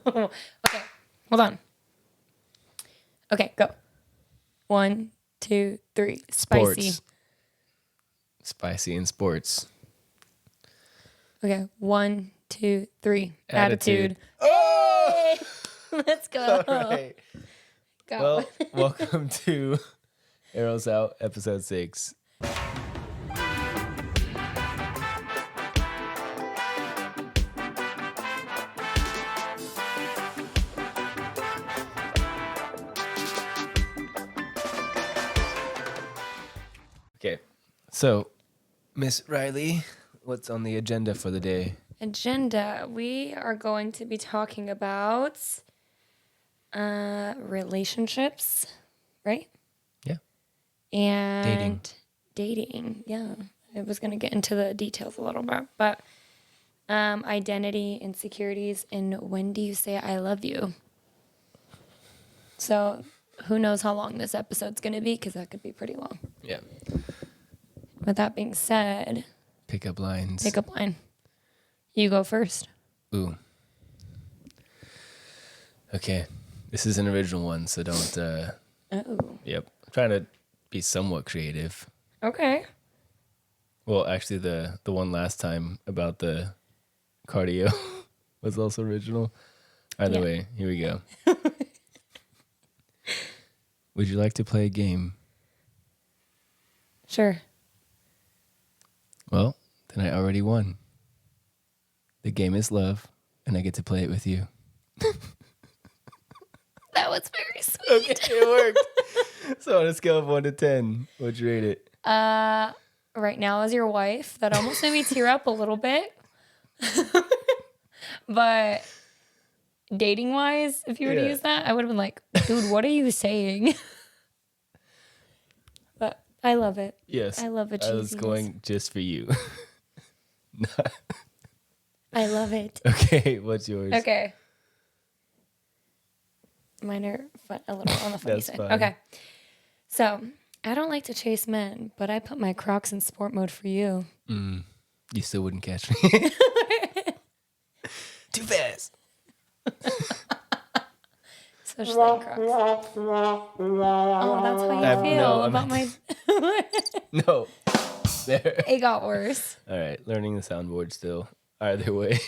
Okay, hold on. Okay, go. 1, 2, 3. Spicy. Sports. Spicy in sports. Okay, 1, 2, 3. Attitude. Oh! Let's go. All right. Go. Well, welcome to Arrows Out, episode 6. Okay, so Miss Riley, what's on the agenda for the day? Agenda. We are going to be talking about relationships, right? Yeah. And dating. Yeah. I was going to get into the details a little bit, but identity, insecurities, and when do you say I love you? So who knows how long this episode's going to be, because that could be pretty long. Yeah. With that being said, Pickup lines. pickup line. You go first. Ooh. Okay. This is an original one, so don't... Oh. Yep. I'm trying to be somewhat creative. Okay. Well, actually, the one last time about the cardio was also original. Either way, here we go. Would you like to play a game? Sure. Well, then I already won. The game is love, and I get to play it with you. That was very sweet. Okay, it worked. So on a scale of 1 to 10, what'd you rate it? Right now as your wife, that almost made me tear up a little bit. But dating wise, if you were to use that, I would have been like, dude, what are you saying? But I love it. Yes. I love a I was cheesiness. going just for you. I love it. Okay, what's yours? Okay. Mine are a little on the funny That's side. fine. Okay. So, I don't like to chase men, but I put my Crocs in sport mode for you. You still wouldn't catch me. Too fast. Especially in Crocs. Oh, that's how you feel about my... No. There. It got worse. All right, learning the soundboard still. Either way.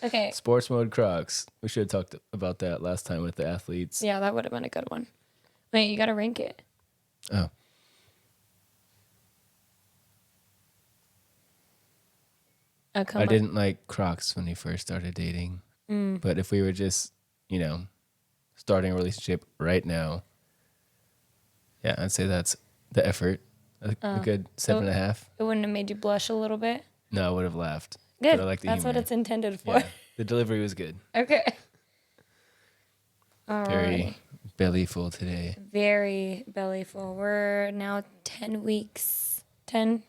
Okay. Sports mode Crocs. We should have talked about that last time with the athletes. Yeah, that would have been a good one. Wait, you got to rank it. Oh. I didn't like Crocs when we first started dating. But if we were just, starting a relationship right now, yeah, I'd say that's the effort. A good 7.5. It wouldn't have made you blush a little bit? No, I would have laughed. Good. But I like the That's humor. what it's intended for. Yeah, the delivery was good. Okay. All Very right. belly full today. Very belly full. We're now 10 weeks. 10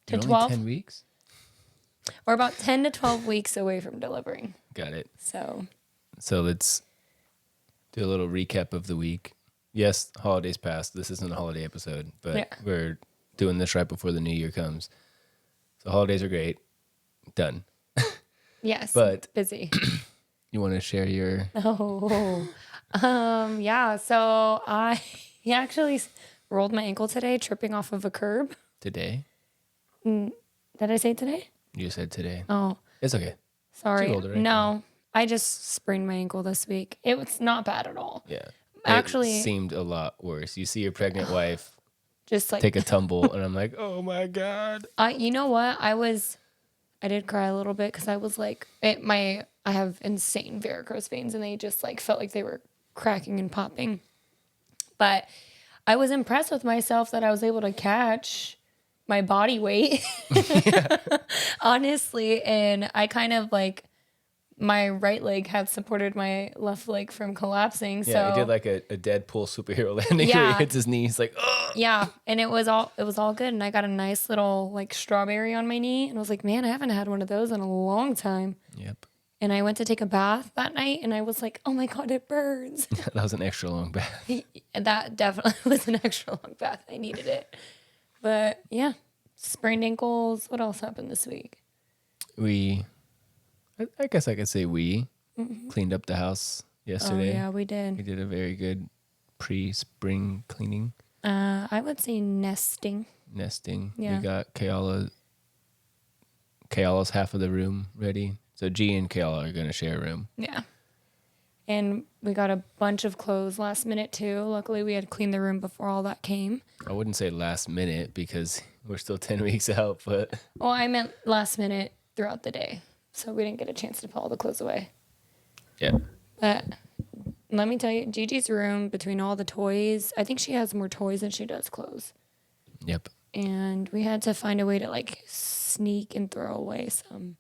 to You're 12? only 10 weeks? We're about 10 to 12 weeks away from delivering. Got it. So let's do a little recap of the week. Yes, holidays passed. This isn't a holiday episode, but we're doing this right before the new year comes. So holidays are great. Done. yes, But busy. You want to share your... Oh, yeah. So I actually rolled my ankle today, tripping off of a curb. Today? Did I say today? You said today. Oh, It's okay. sorry. Too old already. No, I just sprained my ankle this week. It was not bad at all. Yeah. Actually, it seemed a lot worse. You see your pregnant wife just like take a tumble, and I'm like, oh my God. you know what? I did cry a little bit because I was like, I have insane varicose veins, and they just like felt like they were cracking and popping. But I was impressed with myself that I was able to catch my body weight, honestly. And I kind of like, my right leg had supported my left leg from collapsing. Yeah, so he did like a Deadpool superhero landing where he hits his knee. He's like, oh. Yeah, and it was all good, and I got a nice little like strawberry on my knee, and I was like, man, I haven't had one of those in a long time. Yep. And I went to take a bath that night, and I was like, oh my God, it burns. That was an extra long bath. That definitely was an extra long bath. I needed it. But yeah, sprained ankles. What else happened this week? I guess I could say cleaned up the house yesterday. Oh, yeah, we did. We did a very good pre-spring cleaning. I would say nesting. We got Kayala's half of the room ready. So G and Kayala are going to share a room. Yeah. And we got a bunch of clothes last minute too. Luckily, we had cleaned the room before all that came. I wouldn't say last minute because we're still 10 weeks out, but... Well, I meant last minute throughout the day. So we didn't get a chance to put all the clothes away. Yeah. But let me tell you, Gigi's room, between all the toys, I think she has more toys than she does clothes. Yep. And we had to find a way to like sneak and throw away some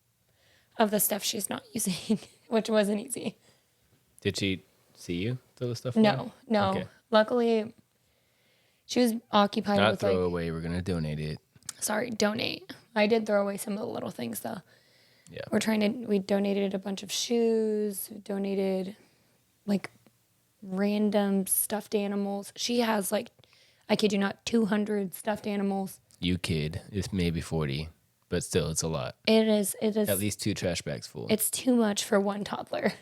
of the stuff she's not using, which wasn't easy. Did she see you throw the stuff away? No. Okay. Luckily, she was occupied Not with throw away. We're going to donate it. Sorry, donate. I did throw away some of the little things though. Yeah. We donated a bunch of shoes, donated like random stuffed animals. She has like, I kid you not, 200 stuffed animals. You kid. It's maybe 40, but still, it's a lot. It is. At least 2 trash bags full. It's too much for one toddler.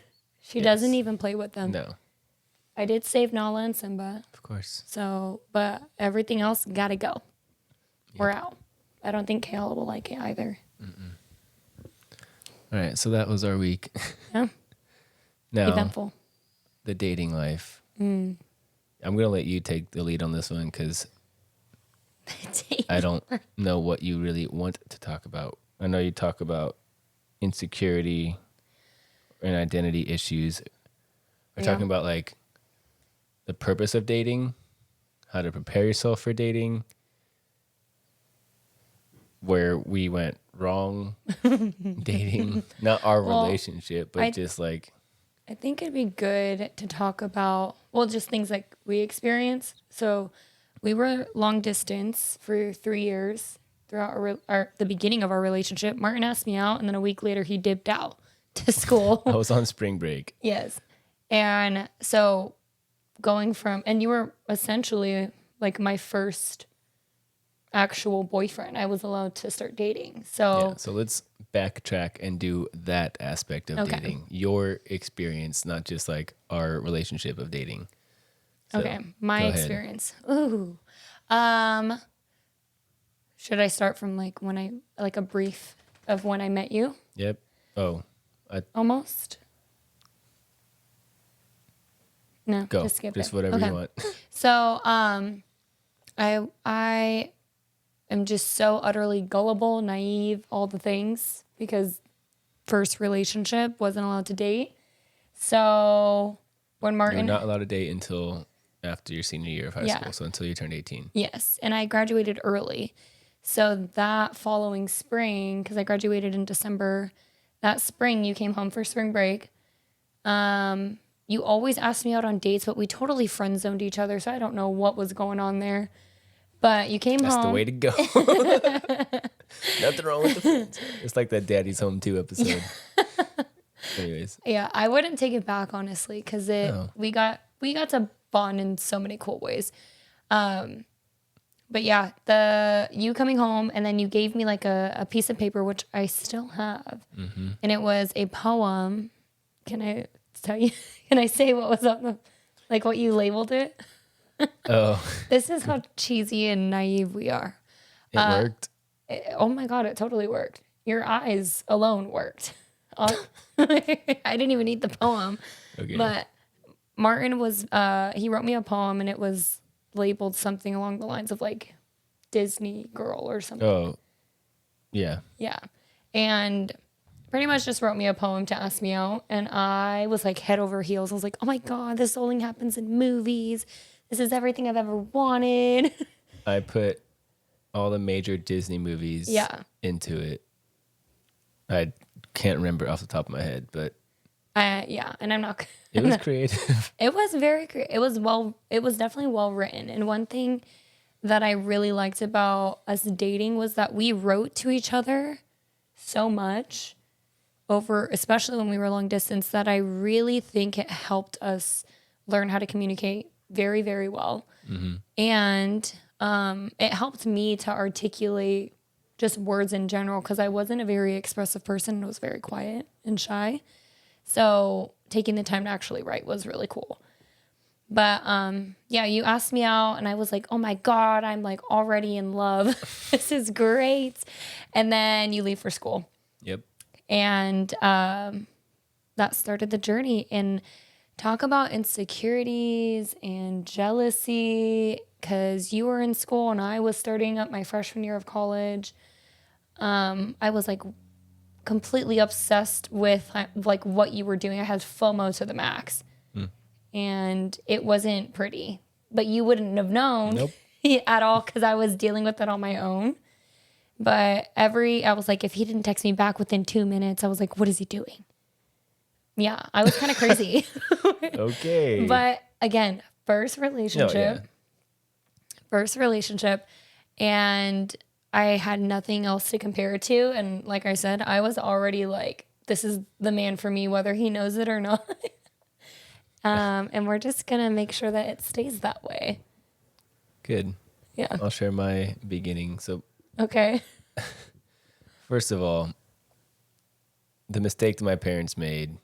She doesn't even play with them. No. I did save Nala and Simba. Of course. So, but everything else gotta go. Yep. We're out. I don't think Kayla will like it either. All right, so that was our week. Yeah. Now, eventful. The dating life. I'm going to let you take the lead on this one because I don't know what you really want to talk about. I know you talk about insecurity and identity issues. We're talking about like the purpose of dating, how to prepare yourself for dating, where we went wrong dating, not our relationship, but just like... I think it'd be good to talk about, just things like we experienced. So we were long distance for 3 years throughout the beginning of our relationship. Martin asked me out, and then a week later he dipped out to school. I was on spring break. Yes. And so and you were essentially like my first actual boyfriend. I was allowed to start dating. So let's backtrack and do that aspect of dating. Your experience, not just like our relationship of dating. So, my experience. Ooh. Should I start from like a brief of when I met you? Yep. Oh. Almost. No, go. Just skip just it. Whatever you want. So, I am just so utterly gullible, naive, all the things, because first relationship, wasn't allowed to date. So when Martin... You're not allowed to date until after your senior year of high school, so until you turned 18. Yes, and I graduated early. So that following spring, because I graduated in December, that spring you came home for spring break. You always asked me out on dates, but we totally friend zoned each other, so I don't know what was going on there. But you came home. That's the way to go. Nothing wrong with the friends. It's like that Daddy's Home 2 episode. Anyways. Yeah, I wouldn't take it back, honestly, because we got to bond in so many cool ways. But yeah, you coming home, and then you gave me like a piece of paper, which I still have. Mm-hmm. And it was a poem. Can I tell you? Can I say what was on like what you labeled it? Oh. This is how cheesy and naive we are. It worked? Oh my God, it totally worked. Your eyes alone worked. I didn't even need the poem. Okay. But Martin he wrote me a poem, and it was labeled something along the lines of like Disney girl or something. Oh, yeah. Yeah. And pretty much just wrote me a poem to ask me out. And I was like head over heels. I was like, oh my God, this only happens in movies. This is everything I've ever wanted. I put all the major Disney movies into it. I can't remember off the top of my head, but and I'm not. It was creative. It was very creative. It was definitely well written. And one thing that I really liked about us dating was that we wrote to each other so much especially when we were long distance, that I really think it helped us learn how to communicate very, very well. Mm-hmm. And it helped me to articulate just words in general, because I wasn't a very expressive person. I was very quiet and shy. So taking the time to actually write was really cool. But yeah, you asked me out and I was like, oh my God, I'm like already in love. This is great. And then you leave for school. Yep. And that started the journey. And talk about insecurities and jealousy, because you were in school and I was starting up my freshman year of college. I was like completely obsessed with like what you were doing. I had FOMO to the max. And it wasn't pretty, but you wouldn't have known Nope. at all because I was dealing with it on my own. But I was like, if he didn't text me back within 2 minutes, I was like, what is he doing? Yeah, I was kind of crazy. Okay. But again, first No, relationship, and I had nothing else to compare it to. And like I said, I was already like, this is the man for me, whether he knows it or not. And we're just going to make sure that it stays that way. Good. Yeah. I'll share my beginning. So, Okay. first of all, the mistake that my parents made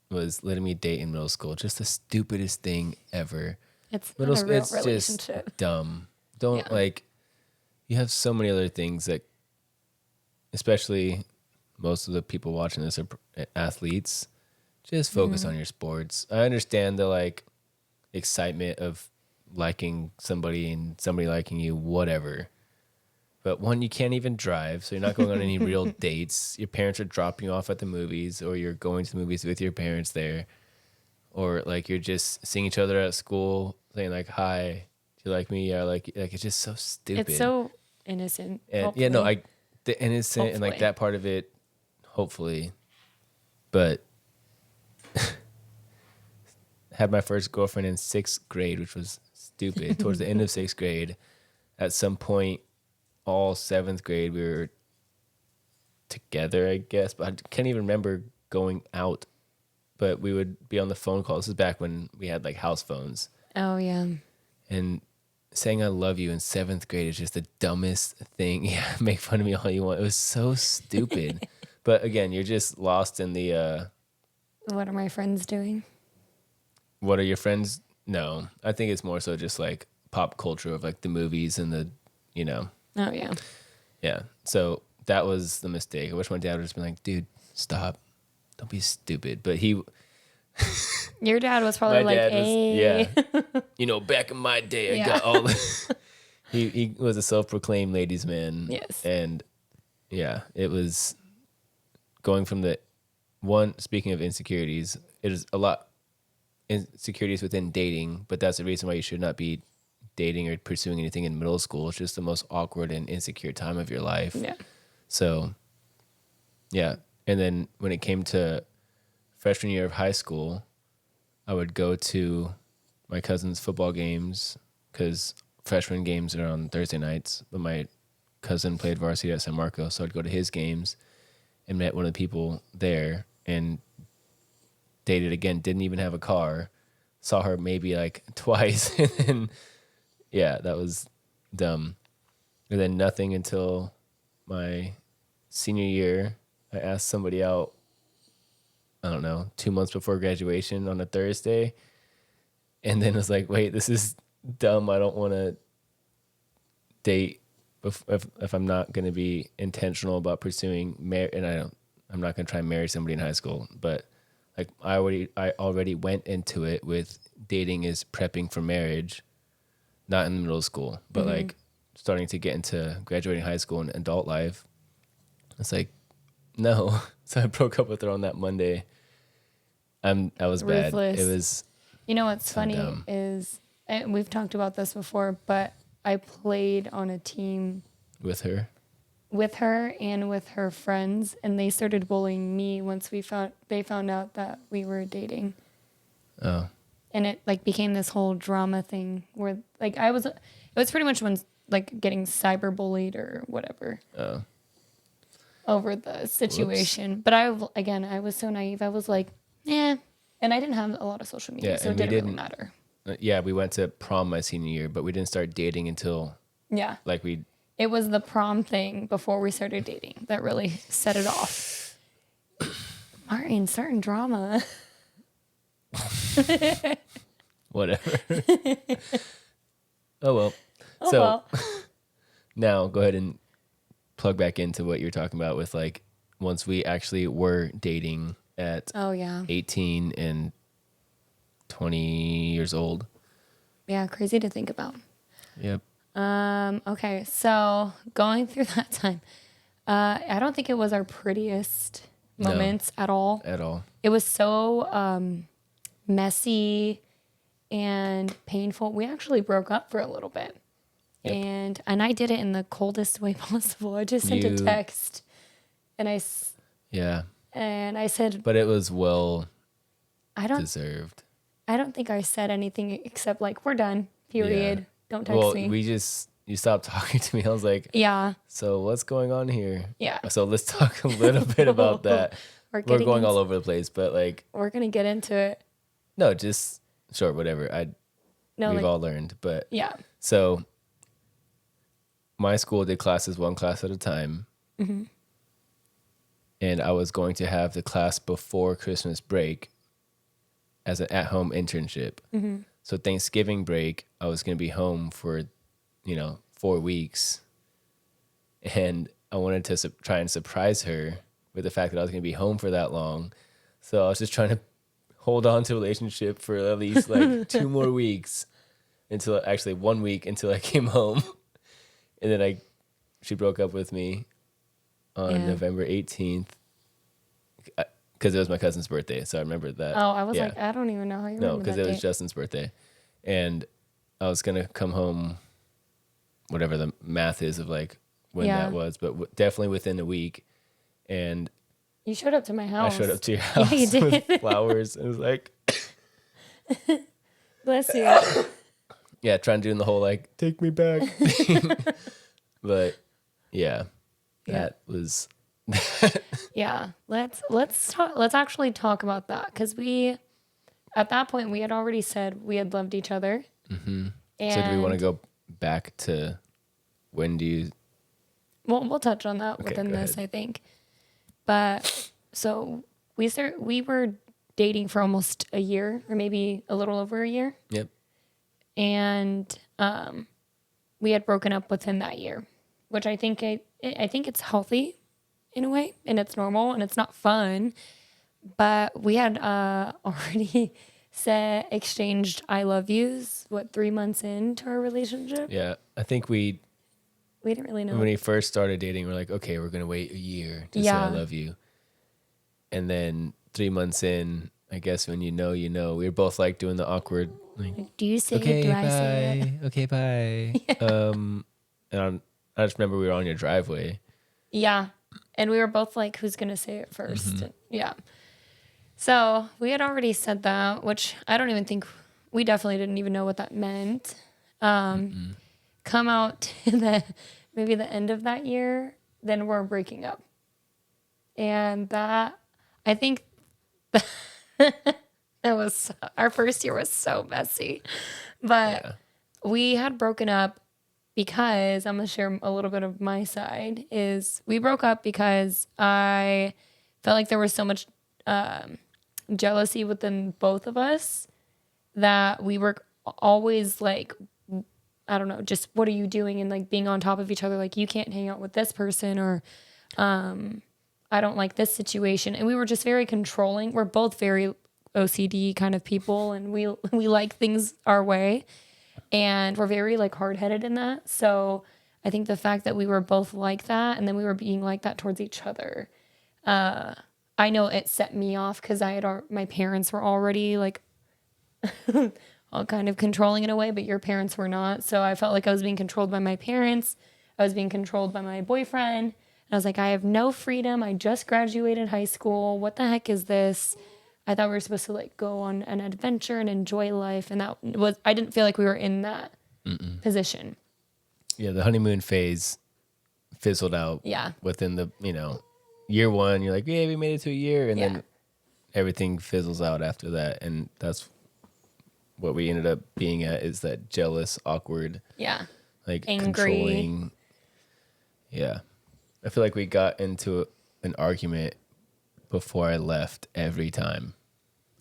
was letting me date in middle school. Just the stupidest thing ever. It's Middle not a school, real it's relationship. just dumb. Don't Yeah. like, you have so many other things that, especially most of the people watching this are athletes. Just focus on your sports. I understand the like excitement of liking somebody and somebody liking you, whatever. But one, you can't even drive, so you're not going on any real dates. Your parents are dropping you off at the movies, or you're going to the movies with your parents there, or like you're just seeing each other at school, saying like, "Hi, do you like me?" Yeah, like it's just so stupid. It's so innocent. And yeah, no, Hopefully. the innocent and like Hopefully. that part of it, hopefully, but. Had my first girlfriend in 6th grade, which was stupid. Towards the end of 6th grade, at some point, all 7th grade, we were together, I guess. But I can't even remember going out. But we would be on the phone call. This is back when we had like house phones. Oh, yeah. And saying I love you in 7th grade is just the dumbest thing. Yeah, make fun of me all you want. It was so stupid. But again, you're just lost in the... What are my friends doing? What are your friends? No, I think it's more so just like pop culture of like the movies and the, Oh, yeah. yeah. So that was the mistake. I wish my dad would just been like, dude, stop. Don't be stupid. But Your dad was probably like, hey. yeah. Back in my day, Yeah. I got all he was a self-proclaimed ladies' man. Yes. And yeah, it was going from the one, speaking of insecurities, it is a lot insecurities within dating, but that's the reason why you should not be dating or pursuing anything in middle school. It's just the most awkward and insecure time of your life. Yeah. So, yeah. And then when it came to freshman year of high school, I would go to my cousin's football games because freshman games are on Thursday nights, but my cousin played varsity at San Marcos, so I'd go to his games and met one of the people there and dated again, didn't even have a car, saw her maybe like twice, and then yeah, that was dumb. And then nothing until my senior year. I asked somebody out, I don't know, 2 months before graduation on a Thursday, and then was like, wait, this is dumb. I don't want to date if I'm not going to be intentional about pursuing and I'm not going to try and marry somebody in high school, but like I already went into it with dating is prepping for marriage, not in middle school, but like starting to get into graduating high school and adult life. It's like, no. So I broke up with her on that Monday. I was bad. Ruthless. It was. You know what's so funny dumb. is, and we've talked about this before, but I played on a team With her. with her and with her friends, and they started bullying me once they found out that we were dating. Oh. And it like became this whole drama thing where like it was pretty much when like getting cyber bullied or whatever. Oh. Over the situation. Whoops. But I was so naive. I was like, yeah. And I didn't have a lot of social media, so it didn't really matter. Yeah, we went to prom my senior year, but we didn't start dating until it was the prom thing before we started dating that really set it off. Martin, starting drama. Whatever. Oh, well. Oh, So well. now go ahead and plug back into what you're talking about with like once we actually were dating at Oh, yeah. 18 and 20 years old. Yeah, crazy to think about. Yep. Okay, so going through that time, I don't think it was our prettiest moments at all. At all. It was so messy and painful. We actually broke up for a little bit. Yep. And I did it in the coldest way possible. I just sent a text and I said, but it was well I don't deserved. I don't think I said anything except like, we're done, period. Yeah. Don't text me. You stopped talking to me. I was like, yeah. So what's going on here? Yeah. So let's talk a little bit about that. We're going all over the place, but like we're gonna get into it. No, just sure, whatever. We've all learned, but yeah. So my school did classes one class at a time, and I was going to have the class before Christmas break as an at-home internship. So Thanksgiving break, I was going to be home for 4 weeks, and I wanted to try and surprise her with the fact that I was going to be home for that long. So I was just trying to hold on to a relationship for at least like 2 more weeks until actually 1 week until I came home. And then she broke up with me on November 18th because it was my cousin's birthday. So I remember that. Oh, I was like, I don't even know how you remember that. No, because it was Justin's birthday. And I was going to come home, whatever the math is of like when that was, but definitely within a week. And you showed up to my house. I showed up to your house you did. with flowers. It was like, bless you. Yeah, trying to do the whole like take me back thing. But that was yeah. Let's actually talk about that, because at that point we had already said we had loved each other. Mm-hmm. So do we want to go back to when do you? Well, we'll touch on that within this, I think. But so we were dating for almost a year, or maybe a little over a year. Yep. And we had broken up within that year, which I think it's healthy in a way, and it's normal, and it's not fun. But we had already exchanged I love yous 3 months into our relationship. Yeah, I think we didn't really know when we first started dating. We're like, okay, we're gonna wait a year to say I love you, and then 3 months in, I guess when you know, we were both like doing the awkward. Like, do you say it? Do I say it? Okay, bye. Yeah. And I just remember we were on your driveway. Yeah. And we were both like, who's going to say it first? Mm-hmm. Yeah. So we had already said that, which I don't even think, we definitely didn't even know what that meant. Come out maybe the end of that year, then we're breaking up. And that, I think it was, our first year was so messy, but we had broken up because, I'm going to share a little bit of my side, is we broke up because I felt like there was so much jealousy within both of us that we were always like, I don't know, just what are you doing? And like being on top of each other, like you can't hang out with this person, or I don't like this situation. And we were just very controlling. We're both very OCD kind of people, and we like things our way, and we're very like hard-headed in that. So I think the fact that we were both like that, and then we were being like that towards each other, I know it set me off, because my parents were already like all kind of controlling in a way, but your parents were not. So I felt like I was being controlled by my parents. I was being controlled by my boyfriend. And I was like, I have no freedom. I just graduated high school. What the heck is this? I thought we were supposed to like go on an adventure and enjoy life. And I didn't feel like we were in that position. Yeah, the honeymoon phase fizzled out. Yeah. Within the, year one, you're like, yeah, we made it to a year. And then everything fizzles out after that. And that's what we ended up being at, is that jealous, awkward, like angry, controlling. Yeah. I feel like we got into an argument before I left every time.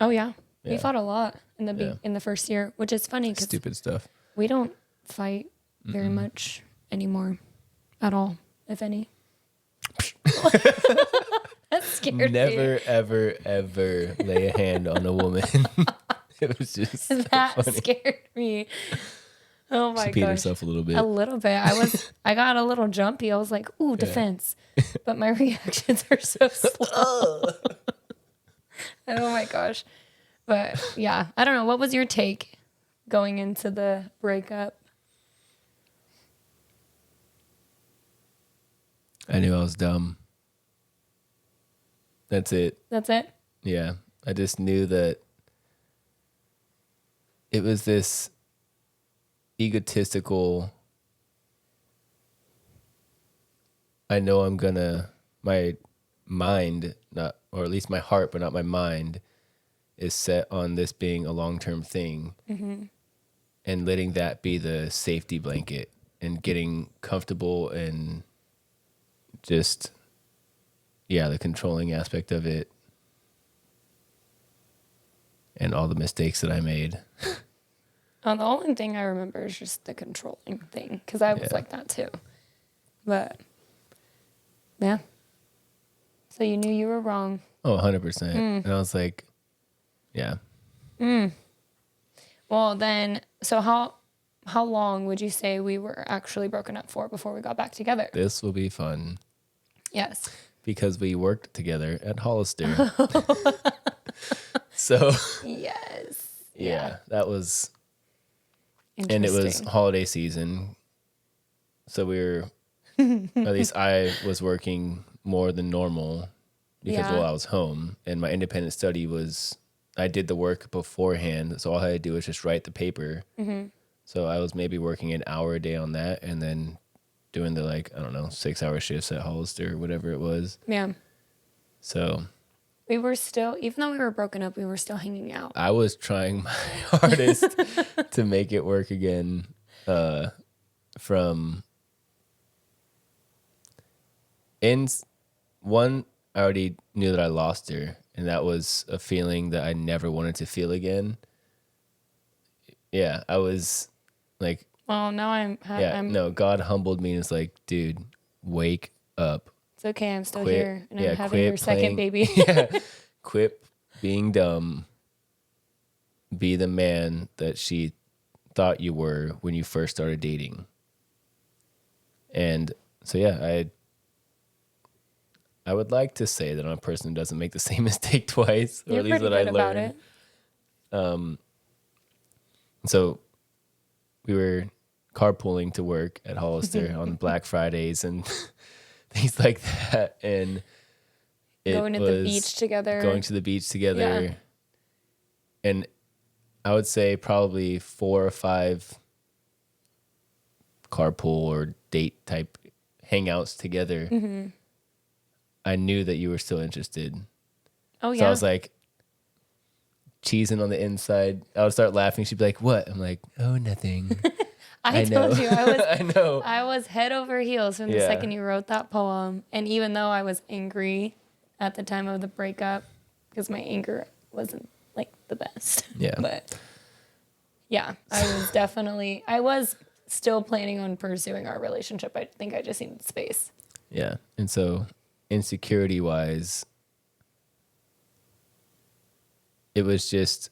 Oh yeah. Yeah. We fought a lot in the Yeah. in the first year, which is funny because Stupid stuff. we don't fight very much anymore at all, if any. That scared me. Never, ever, ever lay a hand on a woman. It was just That funny. scared me. Oh my She peed gosh. herself a little bit. A little bit. I got a little jumpy. I was like, ooh, defense. But my reactions are so slow. Oh my gosh. But yeah, I don't know. What was your take going into the breakup? I knew I was dumb. That's it. That's it? Yeah. I just knew that it was this egotistical, I know I'm gonna, my mind, not, or at least my heart, but not my mind, is set on this being a long-term thing, and letting that be the safety blanket and getting comfortable and just, yeah, the controlling aspect of it and all the mistakes that I made. The only thing I remember is just the controlling thing, because I was like that too. But yeah. So you knew you were wrong. Oh, 100%. And I was like, yeah. Well, then, so how long would you say we were actually broken up for before we got back together? This will be fun. Yes. Because we worked together at Hollister. So, Yes. yeah, that was, and it Interesting. was holiday season. So we were, at least I was working more than normal because, Yeah. well, I was home, and my independent study was, I did the work beforehand. So all I had to do was just write the paper. So I was maybe working an hour a day on that, and then doing the, like, I don't know, 6-hour shifts at Hollister or whatever it was. Yeah. So We were still, even though we were broken up, we were still hanging out. I was trying my hardest to make it work again. From in one, I already knew that I lost her, and that was a feeling that I never wanted to feel again. Yeah, I was like, Well, now I'm no, God humbled me and was like, dude, wake up. It's okay, I'm still Quit- here, and yeah, I'm having quit your second playing- baby. Yeah, quit being dumb. Be the man that she thought you were when you first started dating. And so, yeah, I would like to say that I'm a person who doesn't make the same mistake twice, or You're at least pretty that I good about learned. it. So we were carpooling to work at Hollister on Black Fridays and things like that. And it Going to the beach together. Going to the beach together. Yeah. And I would say probably 4 or 5 carpool or date type hangouts together. I knew that you were still interested. Oh yeah. So I was like, cheesing on the inside. I would start laughing. She'd be like, "What?" I'm like, "Oh, nothing." I know. told you I was I know. I was head over heels from the Yeah. second you wrote that poem. And even though I was angry at the time of the breakup, because my anger wasn't like the best. Yeah. But yeah, I was still planning on pursuing our relationship. I think I just needed space. Yeah. And so, insecurity wise, it was just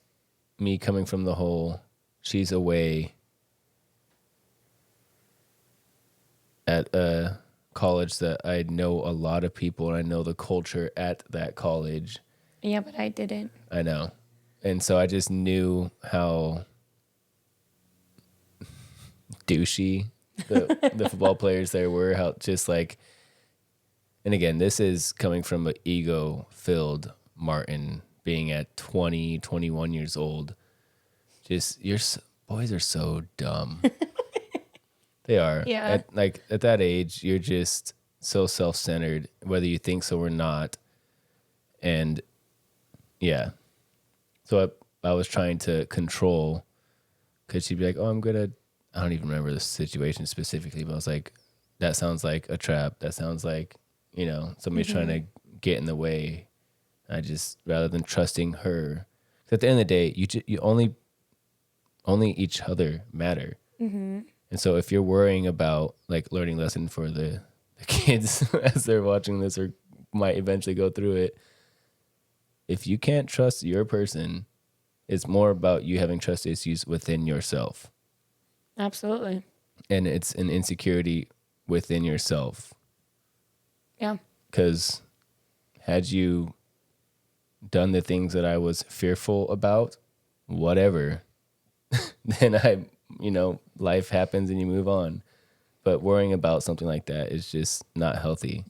me coming from the whole, she's away at a college that I know a lot of people and I know the culture at that college. Yeah, but I didn't. I know. And so I just knew how douchey the football players there were, how just like, and again, this is coming from an ego-filled Martin being at 20, 21 years old. Just, boys are so dumb. They are. Yeah. At that age, you're just so self-centered, whether you think so or not. And yeah. So I was trying to control, because she'd be like, "Oh, I don't even remember the situation specifically, but I was like, that sounds like a trap. That sounds like, somebody's trying to get in the way I just, rather than trusting her, 'cause at the end of the day, you only each other matter. Mm-hmm. And so if you're worrying about like learning lesson for the kids as they're watching this or might eventually go through it, if you can't trust your person, it's more about you having trust issues within yourself. Absolutely. And it's an insecurity within yourself. Yeah. Because had you done the things that I was fearful about, whatever, then life happens and you move on. But worrying about something like that is just not healthy.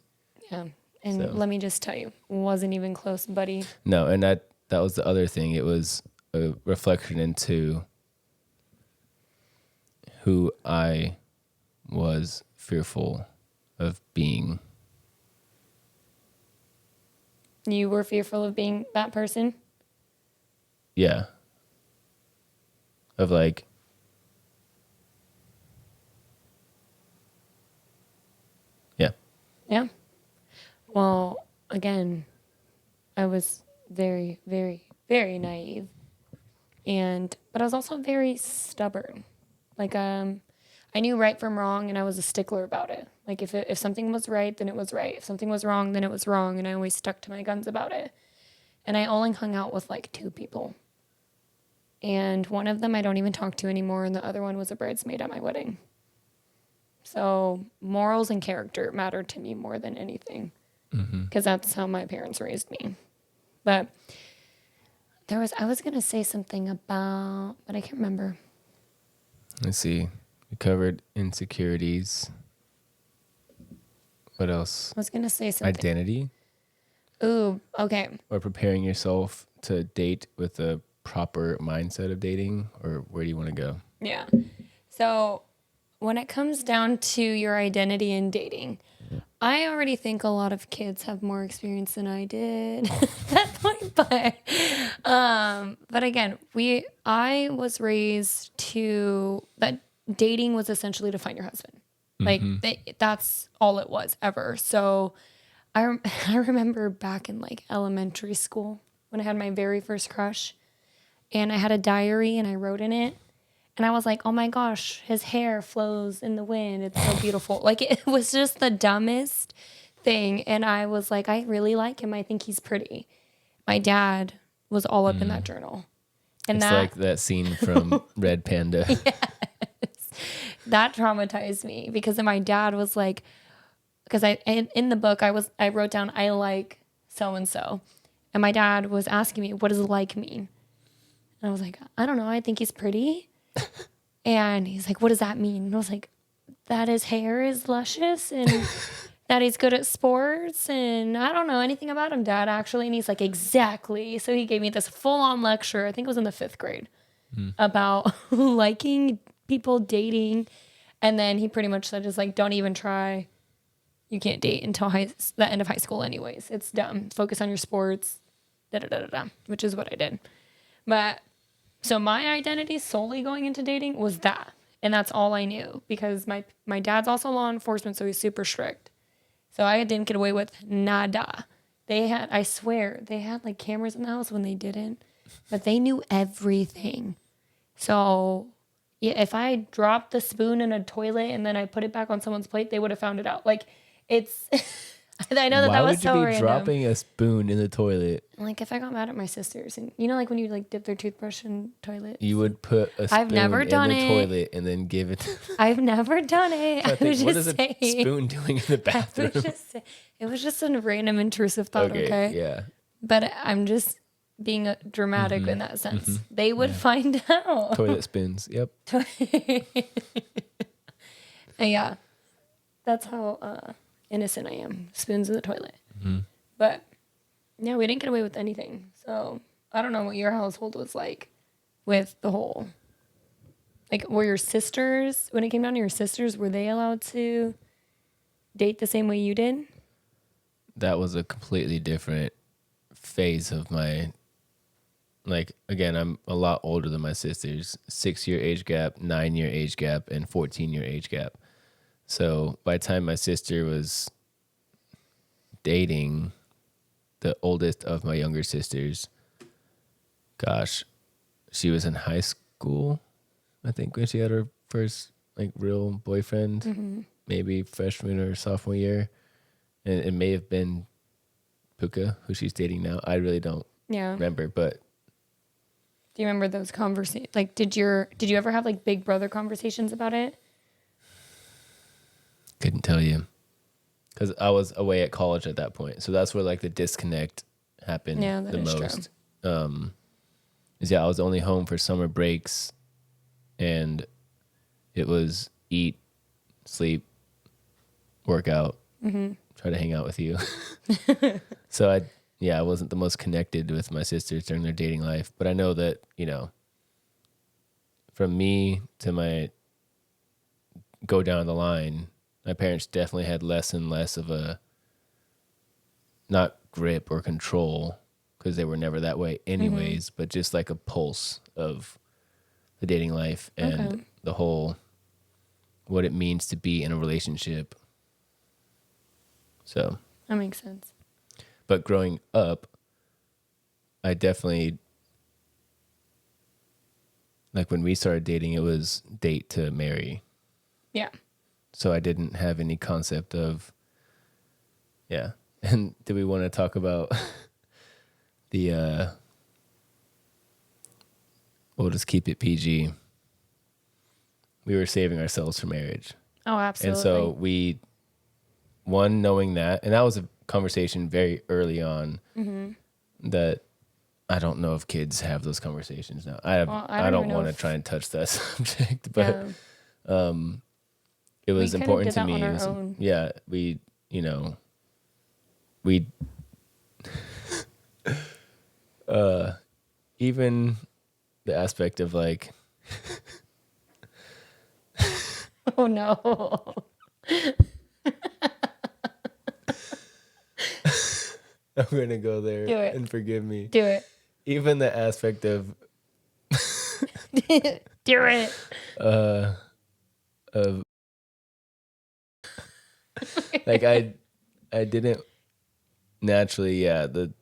Yeah. And let me just tell you, wasn't even close, buddy. No, and that was the other thing. It was a reflection into who I was fearful of being. You were fearful of being that person? Yeah. Of like, yeah. Yeah. Well, again, I was very, very, very naive. But I was also very stubborn. Like, I knew right from wrong and I was a stickler about it. Like if something was right, then it was right. If something was wrong, then it was wrong. And I always stuck to my guns about it. And I only hung out with like 2 people. And one of them I don't even talk to anymore. And the other one was a bridesmaid at my wedding. So morals and character matter to me more than anything. Because that's how my parents raised me. But I was going to say something about, but I can't remember. Let's see. We covered insecurities. What else? I was going to say something. Identity? Ooh, okay. Or preparing yourself to date with a proper mindset of dating? Or where do you want to go? Yeah. So when it comes down to your identity in dating, I already think a lot of kids have more experience than I did at that point. But again, I was raised to that dating was essentially to find your husband. Like that's all it was ever. So I remember back in like elementary school when I had my very first crush, and I had a diary and I wrote in it. And I was like, oh my gosh, his hair flows in the wind. It's so beautiful. Like, it was just the dumbest thing. And I was like, I really like him. I think he's pretty. My dad was all up in that journal. And it's like that scene from Red Panda. Yes. That traumatized me because then my dad was like, because in the book, I wrote down, I like so-and-so. And my dad was asking me, what does like mean? And I was like, I don't know. I think he's pretty. And he's like, what does that mean? And I was like, that his hair is luscious and that he's good at sports. And I don't know anything about him, Dad, actually. And he's like, exactly. So he gave me this full-on lecture, I think it was in the 5th grade, about liking people, dating. And then he pretty much said, just like, don't even try. You can't date until the end of high school anyways. It's dumb. Focus on your sports, which is what I did. But so my identity solely going into dating was that. And that's all I knew because my dad's also law enforcement, so he's super strict. So I didn't get away with nada. I swear, they had like cameras in the house when they didn't, but they knew everything. So yeah, if I dropped the spoon in a toilet and then I put it back on someone's plate, they would have found it out. Like it's, I know that was so random. Why would you be dropping a spoon in the toilet? Like if I got mad at my sisters, and you know, like when you like dip their toothbrush in toilet, you would put a spoon in the toilet and then give it. I've never done it. I think, what is a spoon doing in the bathroom? It was just a random intrusive thought. Okay. Yeah. But I'm just being dramatic in that sense. They would find out. Toilet spoons. Yep. Yeah, that's how innocent I am. Spoons in the toilet. But yeah, we didn't get away with anything. So I don't know what your household was like with the whole, like, were your sisters, when it came down to your sisters, were they allowed to date the same way you did? That was a completely different phase of my, like, again, I'm a lot older than my sisters. 6-year age gap, 9-year age gap, and 14-year age gap. So by the time my sister was dating, the oldest of my younger sisters, gosh, she was in high school, I think, when she had her first like real boyfriend, maybe freshman or sophomore year. And it may have been Puka, who she's dating now. I really don't remember, but do you remember those conversations? Like, did you ever have like big brother conversations about it? couldn't tell you. Because I was away at college at that point. So that's where like the disconnect happened the most. Is I was only home for summer breaks, and it was eat, sleep, work out, try to hang out with you. So I wasn't the most connected with my sisters during their dating life. But I know that, from me to my go down the line, my parents definitely had less and less of a, not grip or control, because they were never that way anyways, but just like a pulse of the dating life and the whole, what it means to be in a relationship. So that makes sense. But growing up, I definitely, like when we started dating, it was date to marry. Yeah. So I didn't have any concept of, And do we want to talk about the, we'll just keep it PG. We were saving ourselves for marriage. Oh, absolutely. And so knowing that, and that was a conversation very early on that I don't know if kids have those conversations now. I don't want to try and touch that subject, but it was important to me. On our own. Yeah, we even the aspect of like oh no. I'm gonna go there. Do it. And forgive me. Do it. Even the aspect of do it. Of like I didn't naturally, the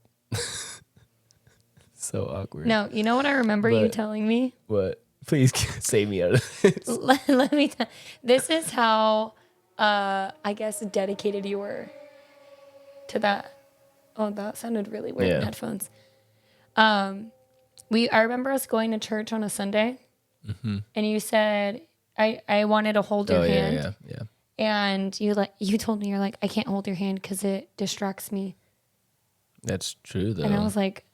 so awkward. No, you know what I remember you telling me? What? Please save me out of this. Let me tell. This is how I guess dedicated you were to that. Oh, that sounded really weird in headphones. I remember us going to church on a Sunday, and you said I wanted to hold your hand. Yeah. And you told me, you're like, I can't hold your hand because it distracts me. That's true though. And I was like,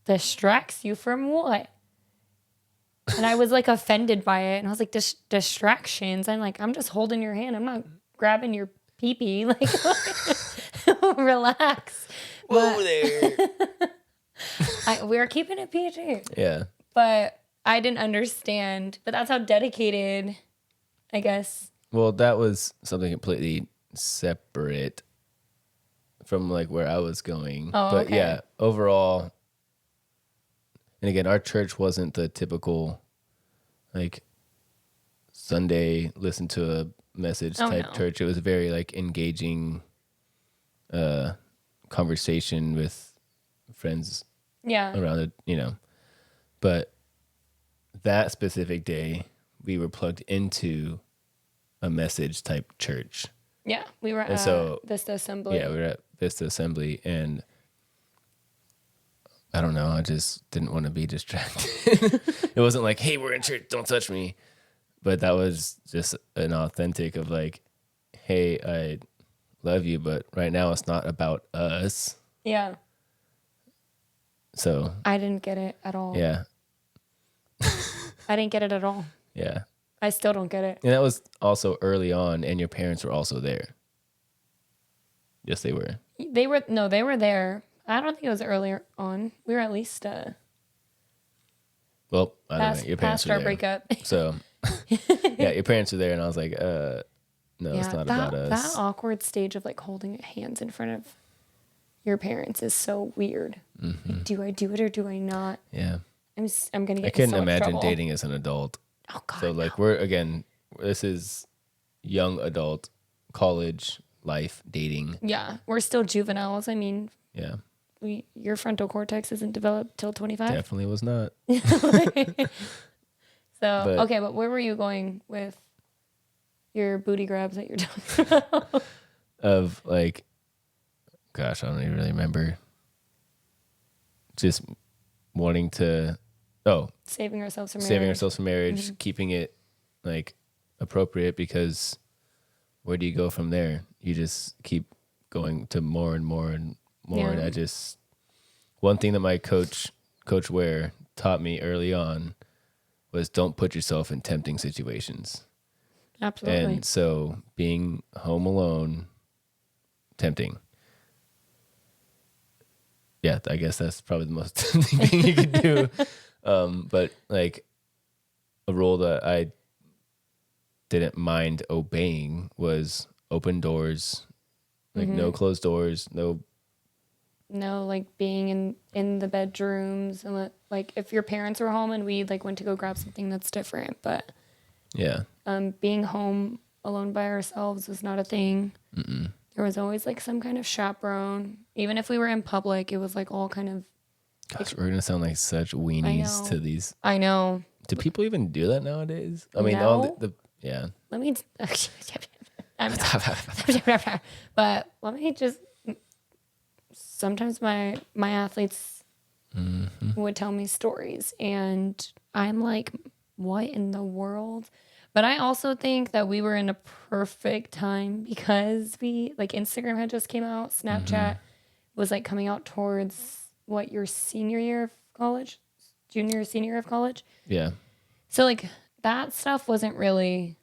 distracts you from what? And I was like offended by it, and I was like, distractions. I'm like, I'm just holding your hand. I'm not grabbing your pee-pee. Like, relax. Whoa there. We were keeping it PG. Yeah. But I didn't understand. But that's how dedicated, I guess. Well, that was something completely separate from like where I was going. Oh, but okay. yeah, overall, and again, our church wasn't the typical like Sunday listen to a message type church. It was a very like engaging conversation with friends around it, But that specific day, we were plugged into a message type church. Yeah, we were at Vista Assembly. Yeah, we were at Vista Assembly, and I don't know, I just didn't want to be distracted. It wasn't like, hey, we're in church, don't touch me. But that was just an authentic of like, hey, I love you, but right now it's not about us. Yeah. So I didn't get it at all. Yeah. I didn't get it at all. Yeah. I still don't get it. And that was also early on, and your parents were also there. Yes, they were. They were there. I don't think it was earlier on. We were at least well, I don't know. Your parents past were our there. breakup. So yeah, your parents were there, and I was like, no, it's not about us. That awkward stage of like holding hands in front of your parents is so weird. Mm-hmm. Like, do I do it or do I not? Yeah. I'm gonna get. I couldn't in so much imagine trouble. dating as an adult. Oh God. So like no. this is young adult college life dating. Yeah, we're still juveniles. I mean. Yeah. your frontal cortex isn't developed till 25. Definitely was not. So, okay, but where were you going with your booty grabs that you're talking about? Of like, gosh, I don't even really remember. Just wanting to, saving ourselves from marriage, keeping it like appropriate, because where do you go from there? You just keep going to more and more and more. Yeah. And one thing that my coach Ware taught me early on was don't put yourself in tempting situations. Absolutely. And so being home alone, tempting. Yeah, I guess that's probably the most tempting thing you could do. But like a rule that I didn't mind obeying was open doors, like no closed doors, no, like being in the bedrooms, and like if your parents were home and we like went to go grab something, that's different. But yeah, being home alone by ourselves was not a thing. Mm-mm. There was always like some kind of chaperone. Even if we were in public, it was like all kind of. Gosh, we're gonna sound like such weenies to these. I know. Do people even do that nowadays? I mean, No. all the yeah. Let me. But let me just. Sometimes my athletes would tell me stories, and I'm like, what in the world? But I also think that we were in a perfect time because we like Instagram had just came out, Snapchat was like coming out towards what, your senior year of college, junior, senior year of college. Yeah. So like that stuff wasn't really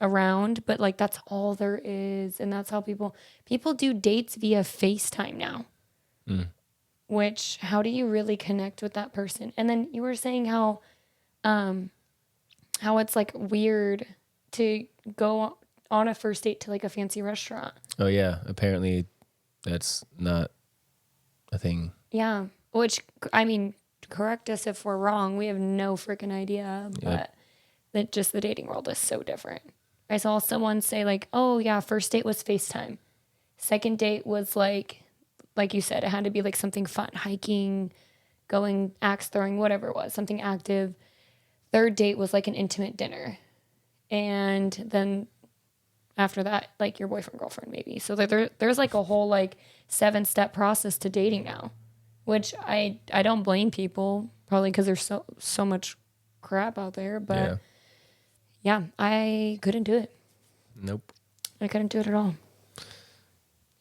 around, but like that's all there is, and that's how people do dates via FaceTime now. Which, how do you really connect with that person? And then you were saying how it's like weird to go on a first date to like a fancy restaurant. Oh yeah, apparently that's not a thing. Yeah, which, I mean, correct us if we're wrong. We have no freaking idea, but that just the dating world is so different. I saw someone say like, oh yeah, first date was FaceTime. Second date was like you said, it had to be like something fun, hiking, going axe throwing, whatever it was, something active. Third date was like an intimate dinner. And then after that, like your boyfriend, girlfriend, maybe. So there's like a whole like 7-step process to dating now, which I don't blame people, probably because there's so much crap out there. But yeah, I couldn't do it. Nope. I couldn't do it at all.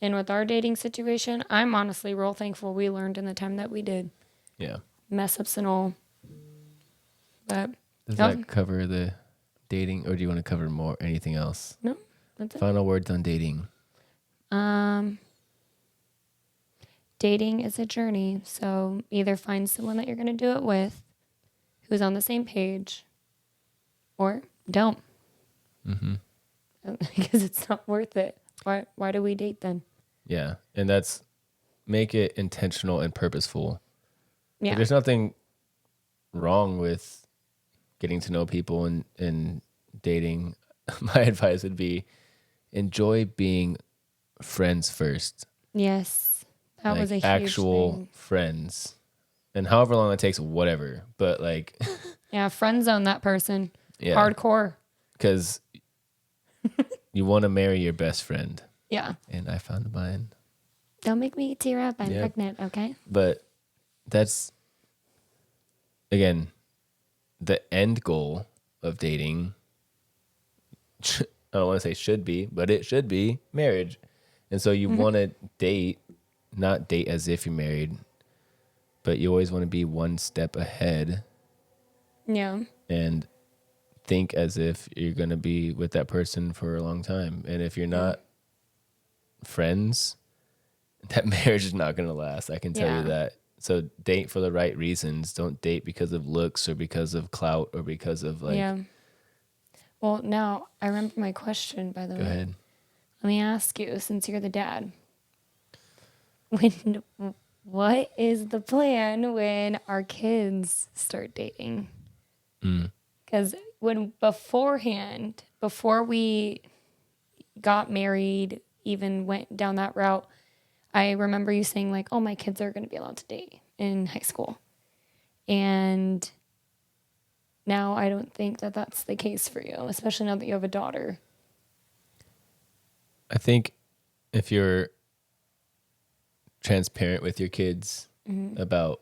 And with our dating situation, I'm honestly real thankful we learned in the time that we did. Yeah. Mess ups and all. But does that cover the dating, or do you want to cover more anything else? No, that's it. Final words on dating. Dating is a journey, so either find someone that you're going to do it with who's on the same page, or don't. Because it's not worth it. Why do we date then? Yeah, and that's, make it intentional and purposeful. Yeah. Like, there's nothing wrong with getting to know people and dating. My advice would be enjoy being friends first. Yes. That was a huge actual thing. Friends. And however long that takes, whatever. But like yeah, friend zone that person. Yeah. Hardcore. Because you want to marry your best friend. Yeah. And I found mine. Don't make me tear up. I'm pregnant, okay? But that's, again, the end goal of dating. I don't want to say should be, but it should be marriage. And so you want to date, not date as if you're married, but you always want to be one step ahead. Yeah. And think as if you're going to be with that person for a long time. And if you're not friends, that marriage is not going to last. I can tell you that. So date for the right reasons. Don't date because of looks or because of clout or because of like. Yeah. Well, now I remember my question, by the way. Go ahead. Let me ask you, since you're the dad, what is the plan when our kids start dating? Because before we got married, even went down that route, I remember you saying like, oh, my kids are going to be allowed to date in high school. And now I don't think that that's the case for you, especially now that you have a daughter. I think if you're transparent with your kids about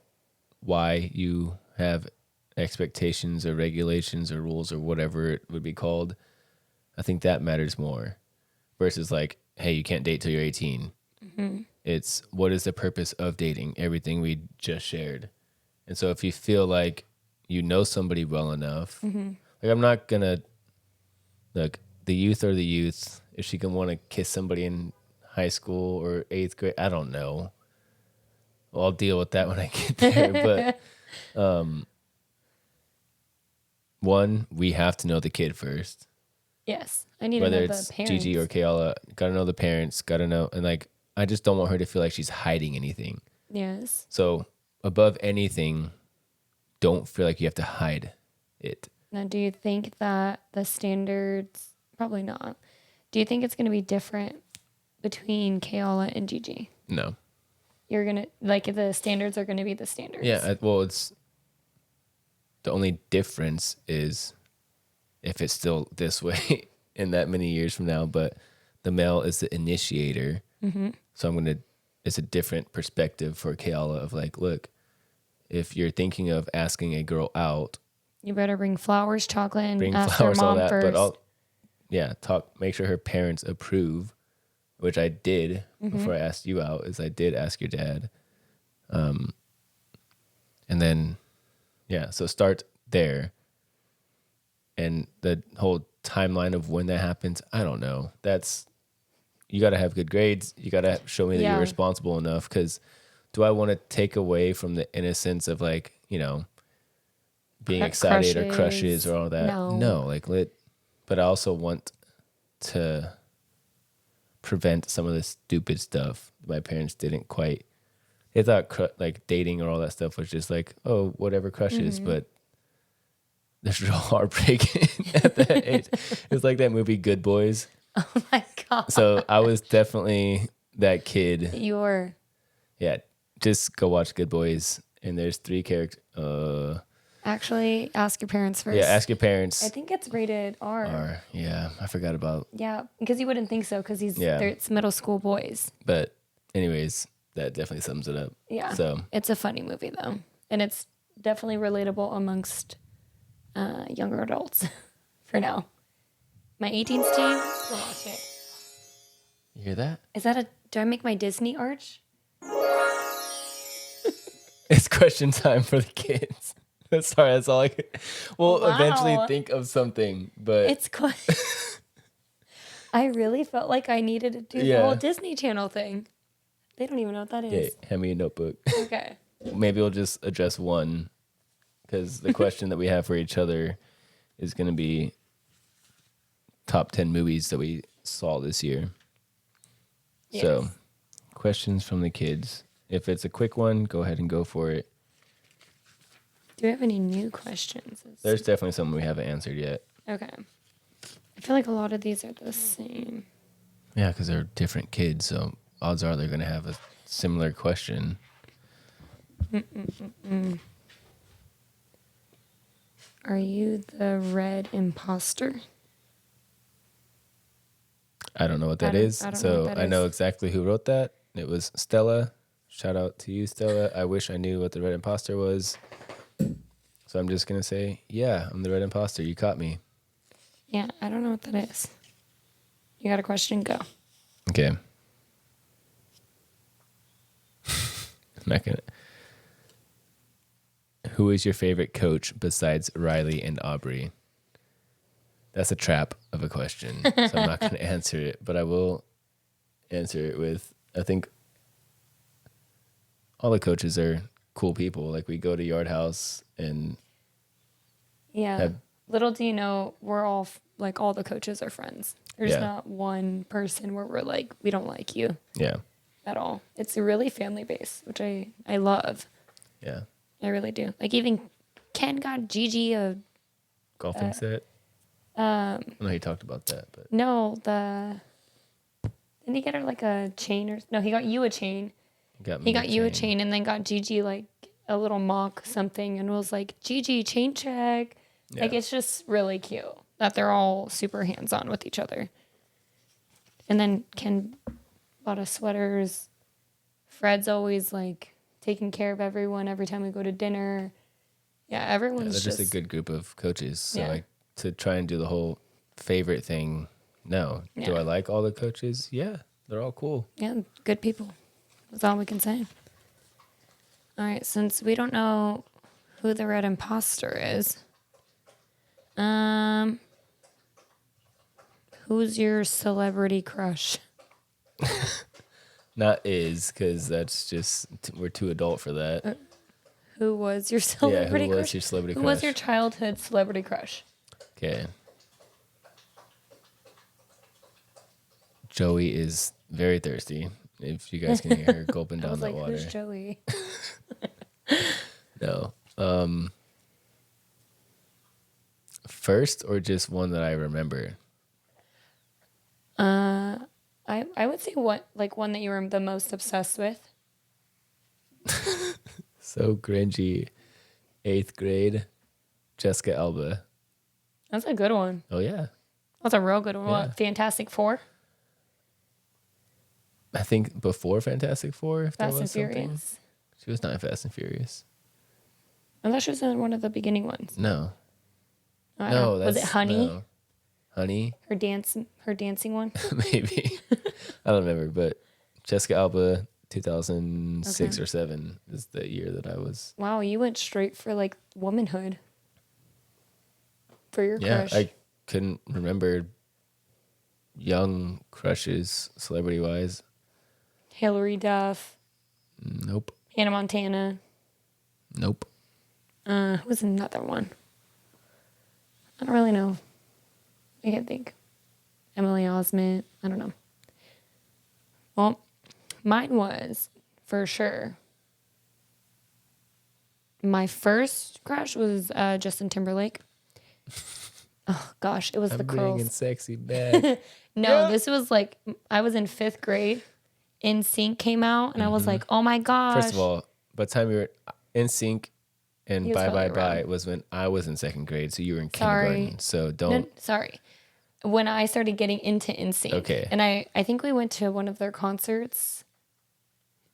why you have expectations or regulations or rules or whatever it would be called, I think that matters more versus like, hey, you can't date till you're 18. It's what is the purpose of dating? Everything we just shared. And so if you feel like you know somebody well enough, like I'm not going to, look, the youth are the youth. If she can want to kiss somebody in high school or 8th grade, I don't know. Well, I'll deal with that when I get there. But one, we have to know the kid first. Yes. I need Whether to know the it's parents. Gigi or Kayla, gotta know the parents, gotta know. And like, I just don't want her to feel like she's hiding anything. Yes. So above anything, don't feel like you have to hide it. Now, do you think that the standards, probably not, do you think it's going to be different between Kayla and Gigi? No. You're going to, like, the standards are going to be the standards. Yeah, well, it's the only difference is if it's still this way in that many years from now, but the male is the initiator. So it's a different perspective for Kayla of like, look, if you're thinking of asking a girl out, You better bring flowers, chocolate, and bring ask flowers, her all mom that, first. make sure her parents approve, which I did before I asked you out, is I did ask your dad. And then, so start there. And the whole timeline of when that happens, I don't know. You got to have good grades. You got to show me that you're responsible enough. Because do I want to take away from the innocence of like, being excited or crushes or all that? No, but I also want to prevent some of the stupid stuff my parents didn't quite. They thought like dating or all that stuff was just like, oh, whatever crushes, but there's real heartbreak at that age. It's like that movie Good Boys. Oh my God. So I was definitely that kid. You're. Yeah, just go watch Good Boys, and there's 3 characters. Actually, ask your parents first. Yeah, ask your parents. I think it's rated R. Yeah, I forgot about. Yeah, because you wouldn't think so because it's middle school boys. But anyways, that definitely sums it up. Yeah. So it's a funny movie though, and it's definitely relatable amongst younger adults for now. My 18s team will watch it. You hear that? Is that do I make my Disney arch? It's question time for the kids. Sorry, that's all I could. We'll eventually think of something, but it's I really felt like I needed to do the whole Disney Channel thing. They don't even know what that is. Yeah, hand me a notebook. Okay. Maybe we'll just address one, because the question that we have for each other is going to be top 10 movies that we saw this year. Yes. So, questions from the kids. If it's a quick one, go ahead and go for it. Do we have any new questions? There's definitely some we haven't answered yet. Okay. I feel like a lot of these are the same. Yeah, because they're different kids, so odds are they're going to have a similar question. Are you the red imposter? I don't know what that is. I know exactly who wrote that. It was Stella. Shout out to you, Stella. I wish I knew what the red imposter was. So I'm just going to say, yeah, I'm the red imposter. You caught me. Yeah, I don't know what that is. You got a question? Go. Okay. I'm not going to. Who is your favorite coach besides Riley and Aubrey? That's a trap of a question, so I'm not going to answer it, but I will answer it with, I think all the coaches are cool people. Like, we go to Yard House and little do you know, we're all like, all the coaches are friends. There's not one person where we're like, we don't like you. Yeah. At all. It's really family based, which I love. Yeah. I really do. Like, even Ken got Gigi a golfing set. I know he talked about that, but no, Didn't he get her like a chain or no? He got you a chain. Got He me got you a chain and then got Gigi like a little mock something and was like, Gigi, chain check. Yeah. Like, it's just really cute that they're all super hands-on with each other. And then Ken bought us sweaters. Fred's always like taking care of everyone every time we go to dinner. Yeah, everyone's they're just a good group of coaches. So like to try and do the whole favorite thing, no. Yeah. Do I like all the coaches? Yeah, they're all cool. Yeah, good people. That's all we can say. All right, since we don't know who the red imposter is, who's your celebrity crush? Not is, because that's just, we're too adult for that. Who was your celebrity crush? Who was your celebrity crush? Who was your childhood celebrity crush? Okay. Joey is very thirsty. If you guys can hear her gulping down that water. Who's Joey? No. First or just one that I remember? I would say one that you were the most obsessed with. So cringy. 8th grade, Jessica Alba. That's a good one. Oh yeah. That's a real good one. Yeah. What, Fantastic Four? I think before Fantastic Four, if Fast there and was something. Furious. She was not in Fast and Furious. I thought she was in one of the beginning ones. No. I don't know. Was it Honey? No. Honey? Her dancing one? Maybe. I don't remember, but Jessica Alba, 2006 or 7 is the year that I was. Wow, you went straight for like womanhood for your crush. I couldn't remember young crushes celebrity wise. Hilary Duff. Nope. Hannah Montana. Nope. Who was another one? I don't really know. I can't think. Emily Osment. I don't know. Well, mine was, for sure. My first crush was Justin Timberlake. Oh, gosh. It was the curls. Bringing sexy back. No, this was like, I was in 5th grade. NSYNC came out, and I was like, oh my gosh. First of all, by the time you were in sync and He was Bye Bye probably Bye around. was when I was in 2nd grade, so you were in Sorry. kindergarten. So No, don't. sorry. When I started getting into NSYNC. Okay. And I think we went to one of their concerts.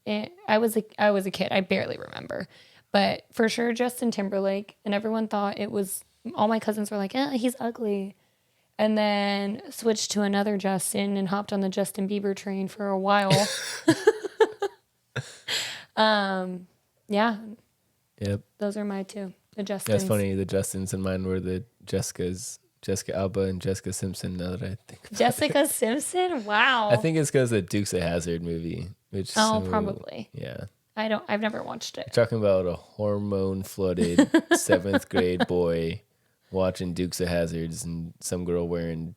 I was a kid. I barely remember. But for sure, Justin Timberlake. And everyone thought it was, all my cousins were like, he's ugly. And then switched to another Justin and hopped on the Justin Bieber train for a while. Yeah. Yep. Those are my two. The Justins. That's funny. The Justins and mine were the Jessicas. Jessica Alba and Jessica Simpson, now that I think about Jessica it. Simpson? Wow. I think it's because of Dukes of Hazzard movie. Which Probably. Yeah. I've never watched it. You're talking about a hormone-flooded 7th grade boy watching Dukes of Hazzards and some girl wearing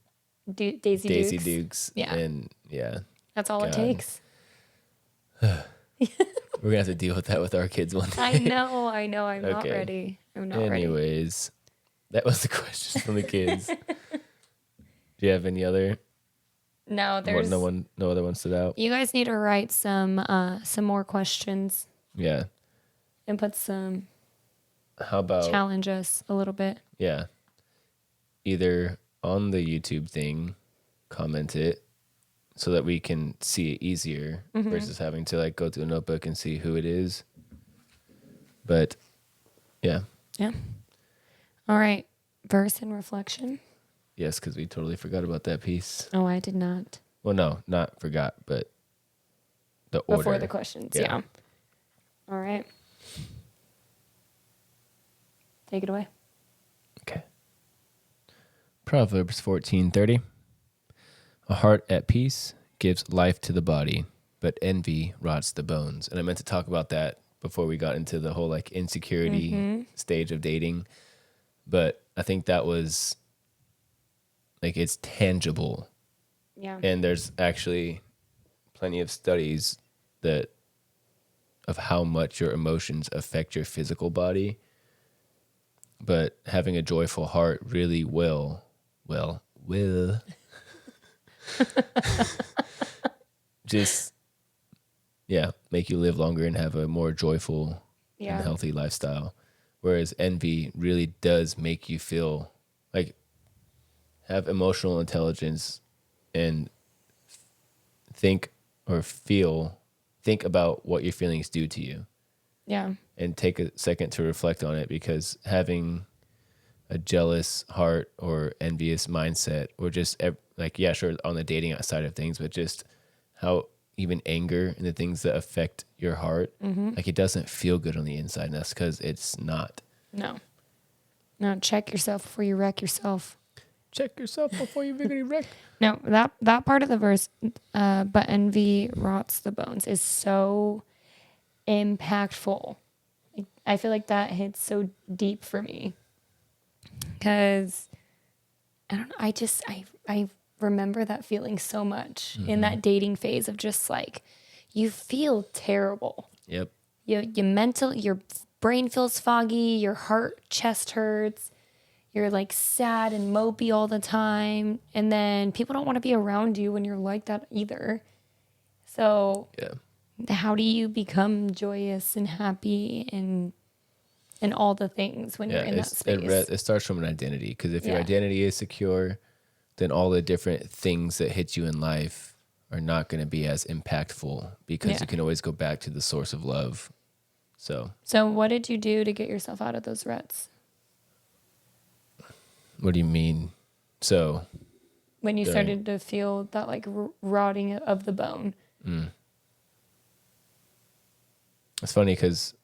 Daisy Dukes. Yeah. And yeah. That's all it takes. We're going to have to deal with that with our kids one day. I know. I'm not Okay. ready. I'm not ready. Anyways, that was the question from the kids. Do you have any other? No, there's No other one stood out. You guys need to write some more questions Yeah. and put some How about challenge us a little bit. Yeah. Either on the YouTube thing, comment it so that we can see it easier versus having to like go to a notebook and see who it is. But yeah. Yeah. All right. Verse and reflection. Yes, because we totally forgot about that piece. Oh, I did not. Well, no, not forgot, but the order. Before the questions. Yeah. All right. Take it away. Okay. Proverbs 14:30. A heart at peace gives life to the body, but envy rots the bones. And I meant to talk about that before we got into the whole like insecurity stage of dating. But I think that was like, it's tangible. Yeah. And there's actually plenty of studies of how much your emotions affect your physical body. But having a joyful heart really will just, yeah, make you live longer and have a more joyful and Yeah. healthy lifestyle. Whereas envy really does make you feel like have emotional intelligence and think think about what your feelings do to you Yeah. and take a second to reflect on it, because having a jealous heart or envious mindset or just like, yeah, sure, on the dating side of things, but just how even anger and the things that affect your heart, like it doesn't feel good on the inside. And that's because it's not. No. No, check yourself before you wreck yourself. Check yourself before you victory wreck. No, that part of the verse, but envy rots the bones, is so impactful. I feel like that hits so deep for me because I don't know. I remember that feeling so much in that dating phase of just like you feel terrible. Yep. Your brain feels foggy, your chest hurts. You're like sad and mopey all the time. And then people don't want to be around you when you're like that either. So Yeah. how do you become joyous and happy and all the things when you're in that space? It starts from an identity, because if your Yeah. identity is secure, then all the different things that hit you in life are not going to be as impactful, because Yeah. you can always go back to the source of love. So What did you do to get yourself out of those ruts? what do you mean? So When you during- started to feel that like rotting of the bone. It's funny because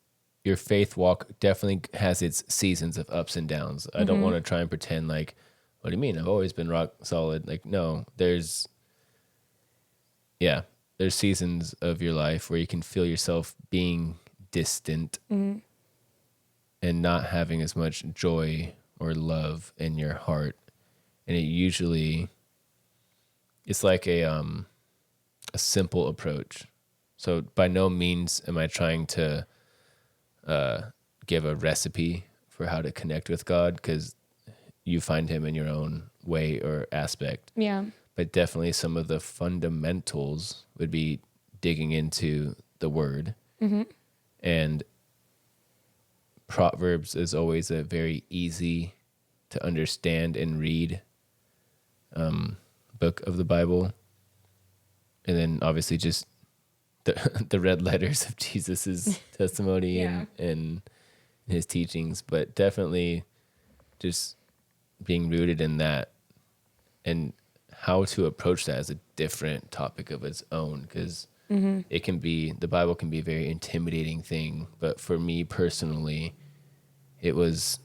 your faith walk definitely has its seasons of ups and downs. I don't want to try and pretend like, what do you mean? I've always been rock solid. Like, no, there's seasons of your life where you can feel yourself being distant and not having as much joy or love in your heart. And it's like a simple approach. So by no means am I trying to give a recipe for how to connect with God, because you find him in your own way or aspect. Yeah. But definitely some of the fundamentals would be digging into the word. And Proverbs is always a very easy to understand and read book of the Bible. And then obviously just the red letters of Jesus's testimony and his teachings, but definitely just being rooted in that, and how to approach that as a different topic of its own, because the Bible can be a very intimidating thing, but for me personally, it was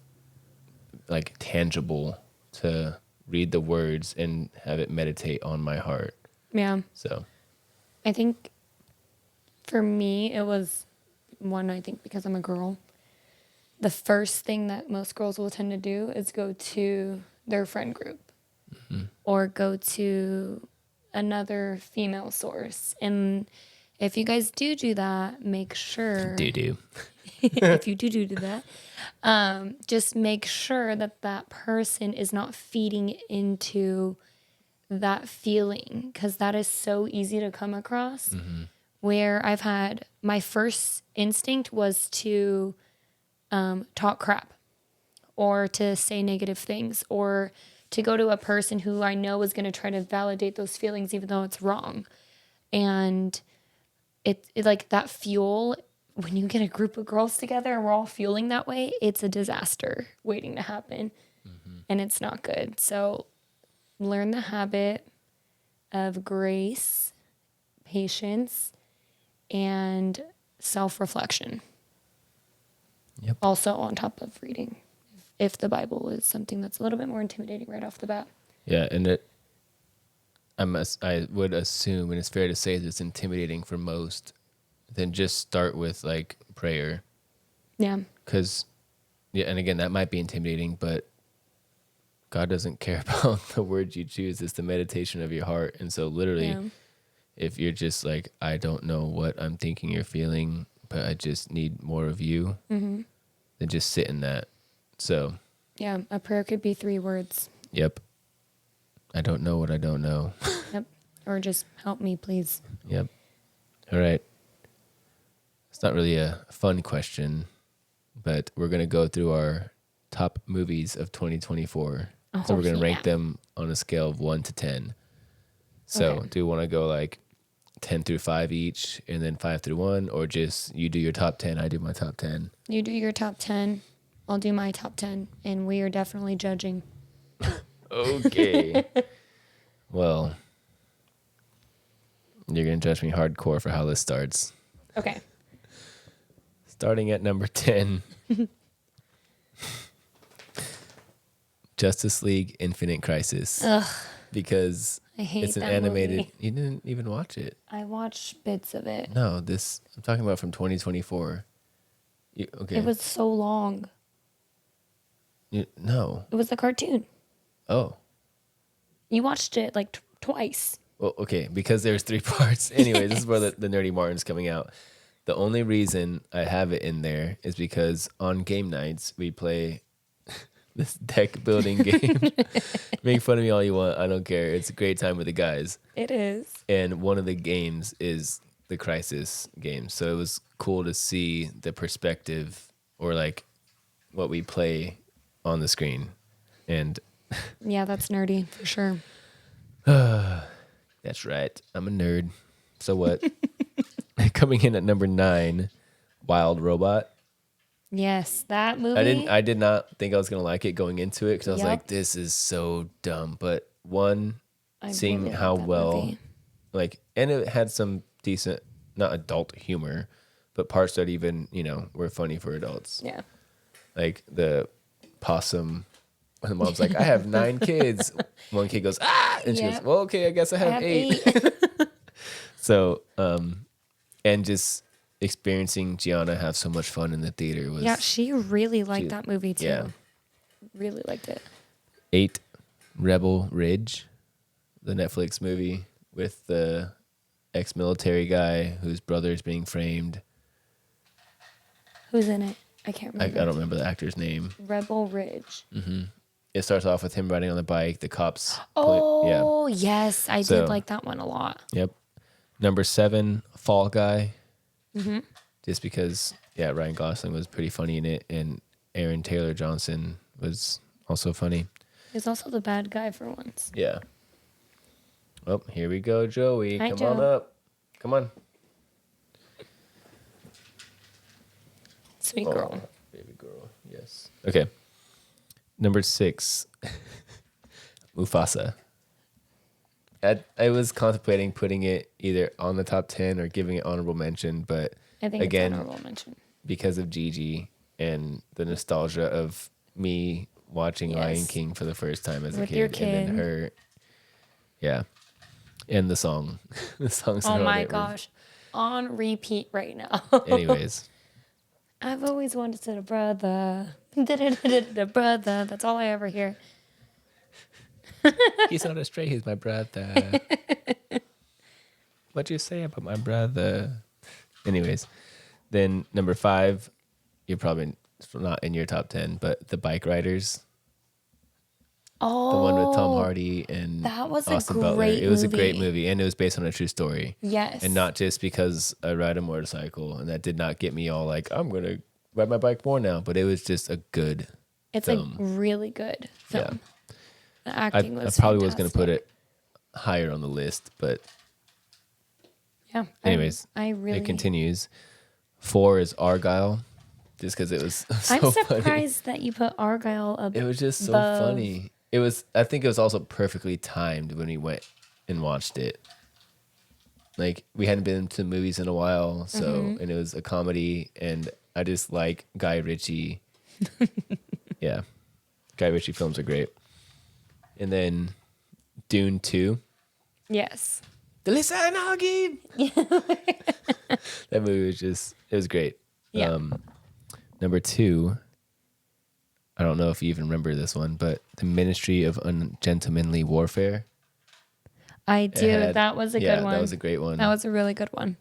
like tangible to read the words and have it meditate on my heart. Yeah. So I think for me, it was I think because I'm a girl, the first thing that most girls will tend to do is go to their friend group or go to another female source. And if you guys do that, make sure if you do that, just make sure that person is not feeding into that feeling, because that is so easy to come across. Where I've had my first instinct was to talk crap or to say negative things or to go to a person who I know is going to try to validate those feelings even though it's wrong. And it like that fuel, when you get a group of girls together and we're all feeling that way, it's a disaster waiting to happen. And it's not good. So learn the habit of grace, patience, and self-reflection. Yep. Also on top of reading, if the Bible is something that's a little bit more intimidating right off the bat. Yeah, and I would assume, and it's fair to say that it's intimidating for most, then just start with like prayer. Yeah. Because, and again, that might be intimidating, but God doesn't care about the words you choose. It's the meditation of your heart. And so literally, if you're just like, I don't know what I'm thinking or feeling, but I just need more of you, then just sit in that. So. Yeah, a prayer could be 3 words. Yep. I don't know what I don't know. Yep. Or just help me, please. Yep. All right. It's not really a fun question, but we're going to go through our top movies of 2024. So we're going to rank them on a scale of 1 to 10. So do you want to go like 10 through 5 each and then 5 through 1, or just you do your top 10, I do my top 10? You do your top 10, I'll do my top 10, and we are definitely judging. Okay. Well, you're going to judge me hardcore for how this starts. Okay. Starting at number 10. Justice League Infinite Crisis. Ugh. Because I hate it's an that animated movie. You didn't even watch it. I watched bits of it. No, I'm talking about from 2024. Okay. It was so long. No. It was the cartoon. Oh. You watched it like twice. Well, okay, because there's 3 parts. Anyway, this is where the Nerdy Martin's coming out. The only reason I have it in there is because on game nights we play this deck building game. Make fun of me all you want. I don't care. It's a great time with the guys. It is. And one of the games is the Crisis game. So it was cool to see the perspective or like what we play on the screen. And yeah, that's nerdy for sure. that's right. I'm a nerd. So what? Coming in at number 9, Wild Robot. Yes, that movie. I did not think I was gonna like it going into it because I was like, this is so dumb. But seeing really how well, movie. And it had some decent, not adult humor, but parts that even were funny for adults. Yeah, like the possum. The mom's like, I have 9 kids. One kid goes, ah, and she goes, well, okay, I guess I have 8. So, and just experiencing Gianna have so much fun in the theater was... Yeah, she really liked that movie too. Yeah. Really liked it. 8, Rebel Ridge, the Netflix movie with the ex-military guy whose brother is being framed. Who's in it? I can't remember. I don't remember the actor's name. Rebel Ridge. Mm-hmm. It starts off with him riding on the bike. The cops... yes. I did like that one a lot. Yep. Number 7, Fall Guy. Mm-hmm. Just because, Ryan Gosling was pretty funny in it, and Aaron Taylor Johnson was also funny. He's also the bad guy for once. Yeah. Oh, here we go, Joey. Hi, Come Joe. on up. Come on. Sweet girl. Baby girl. Yes. Okay. Number 6, Mufasa. I was contemplating putting it either on the top 10 or giving it honorable mention, but I think again, it's honorable mention. Because of Gigi and the nostalgia of me watching Lion King for the first time as a kid, and then her, and the song, the songs. Oh my gosh, on repeat right now. Anyways, I've always wanted a brother, the brother. That's all I ever hear. He's not a stray, he's my brother. What'd you say about my brother? Anyways, then number 5, you're probably not in your top 10, but The Bike Riders. Oh, the one with Tom Hardy and that was Austin a great Butler. It was movie. a great movie, and it was based on a true story. Yes. And not just because I ride a motorcycle, and that did not get me all like, I'm going to ride my bike more now, but it was just a good film. A really good film. Yeah. The acting was I probably fantastic. was going to put it higher on the list, but yeah. Anyways, it continues. 4 is Argyle, just because it was so I'm surprised funny. that you put Argyle up. It was just so funny. It was. I think it was also perfectly timed when we went and watched it. Like, we hadn't been to movies in a while, so and it was a comedy, and I just like Guy Ritchie. Yeah, Guy Ritchie films are great. And then Dune 2. Yes. The Listen Augie. That movie was it was great. Yeah. Number 2, I don't know if you even remember this one, but The Ministry of Ungentlemanly Warfare. I do. That was a good one. That was a great one. That was a really good one.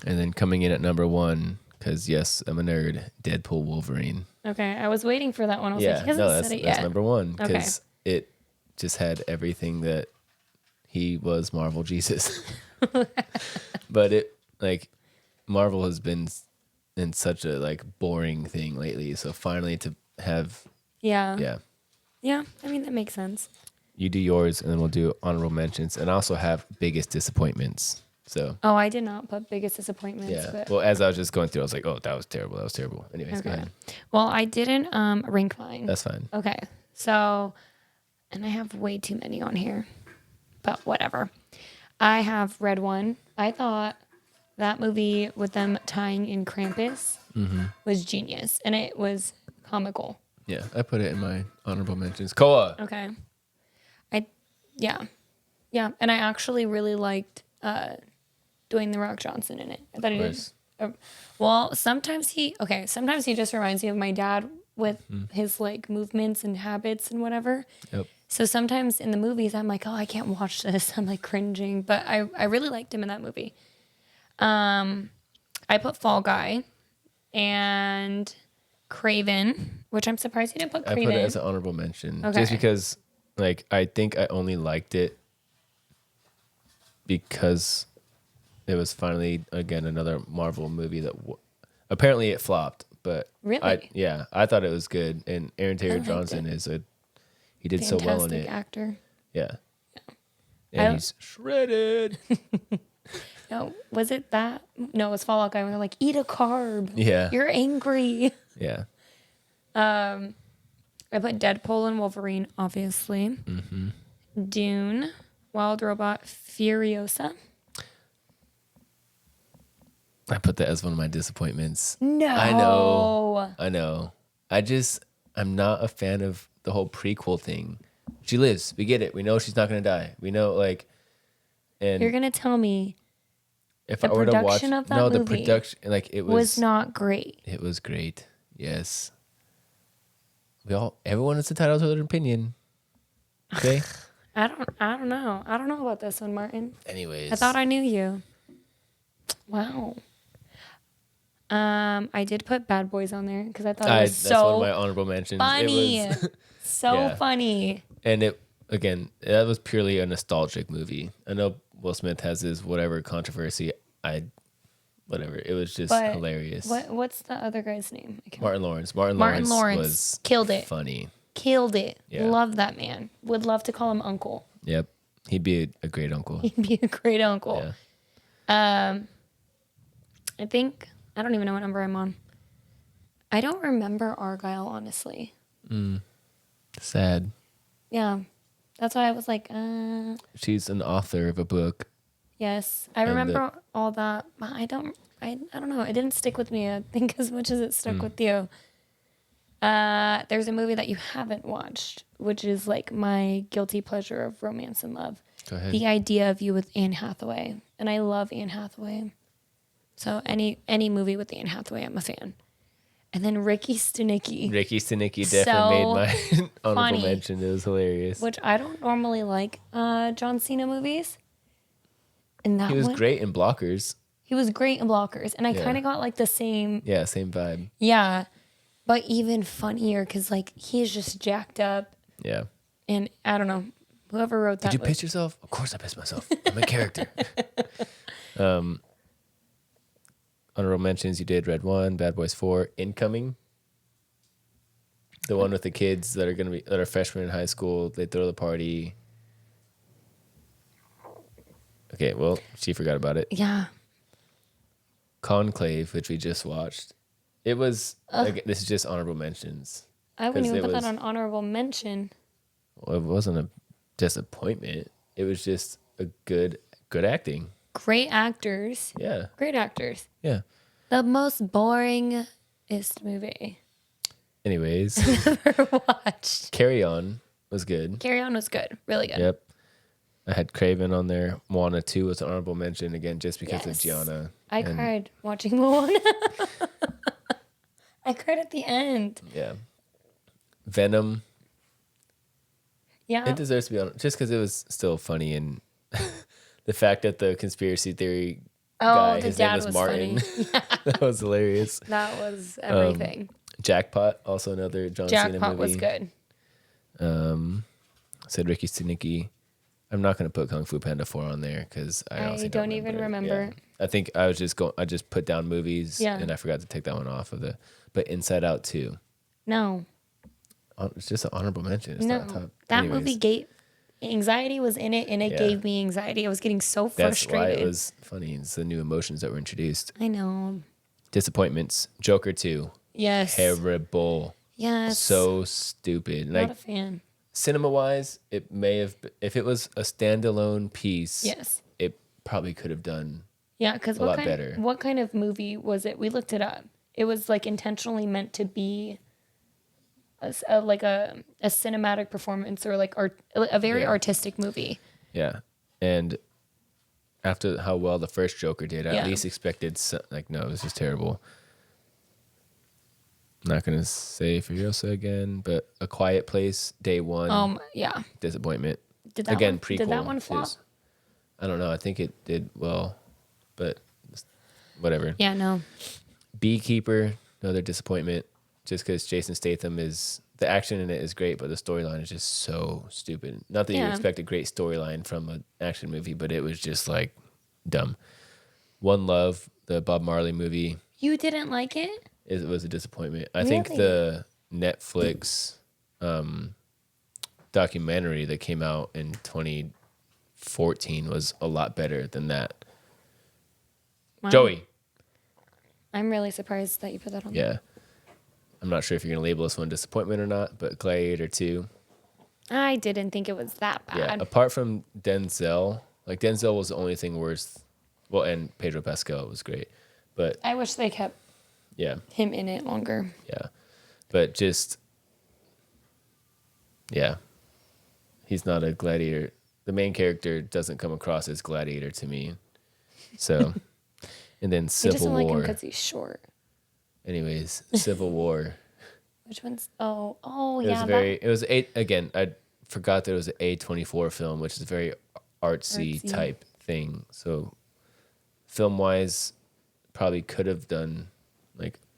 And then coming in at number 1, because yes, I'm a nerd, Deadpool Wolverine. Okay, I was waiting for that one. I was like, he hasn't said it yet. That's number 1, because it just had everything that he was Marvel Jesus. But it like Marvel has been in such a like boring thing lately. So finally to have Yeah. I mean, that makes sense. You do yours, and then we'll do honorable mentions, and I also have biggest disappointments. So. Oh, I did not put biggest disappointments. Yeah. But... Well, as I was just going through, I was like, "Oh, that was terrible. That was terrible." Anyways, go ahead. Well, I didn't rank mine. That's fine. Okay. So, and I have way too many on here, but whatever. I have Red One. I thought that movie with them tying in Krampus was genius, and it was comical. Yeah, I put it in my honorable mentions. Koa. Okay. Yeah, and I actually really liked Dwayne the Rock Johnson in it. I thought he did. Well, sometimes he just reminds me of my dad with his like movements and habits and whatever. Yep. So sometimes in the movies, I'm like, oh, I can't watch this. I'm like cringing, but I really liked him in that movie. I put Fall Guy and Craven, which I'm surprised you didn't put Craven. I put it as an honorable mention just because, like, I think I only liked it because it was finally again another Marvel movie that apparently it flopped, but really, I thought it was good, and Aaron Taylor Johnson he did so well in it. Fantastic actor. Yeah. And he's shredded. No, was it that? No, it was Fall Out Guy when they're like, eat a carb. Yeah. You're angry. Yeah. I put Deadpool and Wolverine, obviously. Mm-hmm. Dune, Wild Robot, Furiosa. I put that as one of my disappointments. No. I know. I'm not a fan of the whole prequel thing. She lives. We get it. We know she's not going to die. We know, like, and you're going to tell me if the I were to watch, production of that movie the production, like, it was not great. It was great. Yes. Everyone is entitled to their opinion. Okay? I don't know. I don't know about this one, Martin. Anyways. I thought I knew you. Wow. I did put Bad Boys on there because I thought it was that's one of my honorable mentions. funny. It was so funny. And that was purely a nostalgic movie. I know Will Smith has his whatever controversy. Whatever. It was just hilarious. What's the other guy's name? Martin Lawrence. Martin Lawrence was killed it. Funny. Killed it. Yeah. Love that man. Would love to call him uncle. Yep. He'd be a great uncle. He'd be a great uncle. Yeah. I think I don't even know what number I'm on. I don't remember Argyle, honestly. Sad. Yeah. That's why I was like, She's an author of a book. Yes. I remember all that. But I don't know. It didn't stick with me, I think, as much as it stuck with you. There's a movie that you haven't watched, which is like my guilty pleasure of romance and love. Go ahead. The Idea of You with Anne Hathaway. And I love Anne Hathaway. So any movie with Anne Hathaway, I'm a fan. And then Ricky Stenicki. Ricky Stenicki definitely made my honorable mention. It was hilarious. Which I don't normally like John Cena movies. And that he was great in Blockers. He was great in Blockers. And I kind of got like the same. Yeah, same vibe. Yeah. But even funnier because like he's just jacked up. Yeah. And I don't know. Whoever wrote that. Did you piss yourself? Of course I pissed myself. I'm a character. Honorable mentions, you did Red 1, Bad Boys 4, Incoming. The one with the kids that are freshmen in high school. They throw the party. Okay, well, she forgot about it. Yeah. Conclave, which we just watched. It was, this is just honorable mentions. I wouldn't even put that on honorable mention. Well, it wasn't a disappointment. It was just a good acting. Great actors. Yeah. Great actors. Yeah. The most boringest movie. Anyways. Ever watched. Carry On was good. Carry On was good. Really good. Yep. I had Craven on there. Moana 2 was an honorable mention again just because of Gianna. I cried watching Moana. I cried at the end. Yeah. Venom. Yeah. It deserves to be on just because it was still funny, and the fact that the conspiracy theory guy, his name was Martin. That was hilarious. That was everything. Jackpot, also another John Cena movie. Jackpot was good. Said Ricky Stenicki. I'm not going to put Kung Fu Panda 4 on there because I honestly don't even remember. Yeah. I think I just put down movies and I forgot to take that one off of but Inside Out 2. No. It's just an honorable mention. It's no. not top. That movie gave anxiety was in it and it gave me anxiety. I was getting so frustrated. That's why it was funny. It's the new emotions that were introduced. I know. Disappointments. Joker 2. Yes. Terrible. Yes. So stupid. Not a fan. Cinema wise, it may have if it was a standalone piece. Yes. It probably could have done. Yeah, because a lot better. What kind of movie was it? We looked it up. It was like intentionally meant to be a cinematic performance or like a very artistic movie. Yeah, and after how well the first Joker did, I at least expected no, this is terrible. I'm not gonna say Furiosa again, but A Quiet Place, Day One. Yeah. Disappointment. Did that one flop? I don't know. I think it did well, but whatever. Yeah, no. Beekeeper, another disappointment. Just because Jason Statham the action in it is great, but the storyline is just so stupid. Not that you expect a great storyline from an action movie, but it was just like dumb. One Love, the Bob Marley movie. You didn't like it? It was a disappointment. I think the Netflix documentary that came out in 2014 was a lot better than that. Wow. Joey. I'm really surprised that you put that on. Yeah. I'm not sure if you're going to label this one disappointment or not, but Gladiator 2. I didn't think it was that bad. Yeah, apart from Denzel, Denzel was the only thing worse. Well, and Pedro Pascal was great, but I wish they kept him in it longer. Yeah, but just he's not a gladiator. The main character doesn't come across as gladiator to me. So, and then Civil War. He doesn't like him because he's short. Anyways, Civil War. Which one's? Oh, it yeah. It was again. I forgot that it was an A24 film, which is a very artsy type thing. So, film wise, probably could have done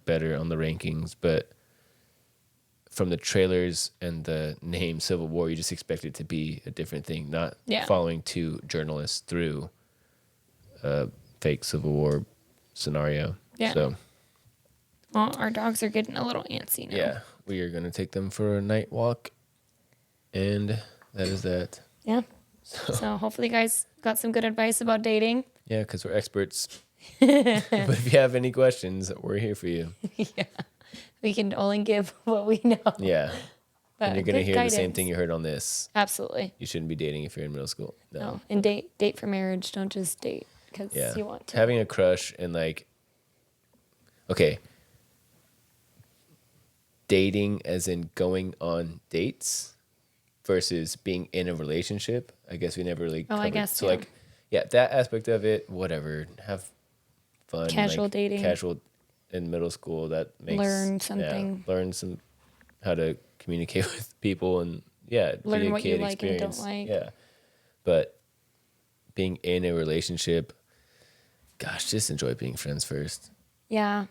better on the rankings, but from the trailers and the name Civil War, you just expect it to be a different thing, not following two journalists through a fake Civil War scenario. Yeah. So. Well, our dogs are getting a little antsy now. Yeah, we are going to take them for a night walk, and that is that. Yeah. So hopefully you guys got some good advice about dating. Yeah, because we're experts. But if you have any questions, we're here for you. Yeah. We can only give what we know. Yeah. But and you're going to hear guidance. The same thing you heard on this. Absolutely. You shouldn't be dating if you're in middle school. No. And date for marriage. Don't just date because you want to. Having a crush and okay. Dating as in going on dates versus being in a relationship. I guess we never really covered. I guess so. That aspect of it, whatever. Have fun. Casual dating. Casual in middle school. That makes learn something. Yeah, learn how to communicate with people and learn what you like and don't like. Yeah, but being in a relationship, gosh, just enjoy being friends first. Yeah,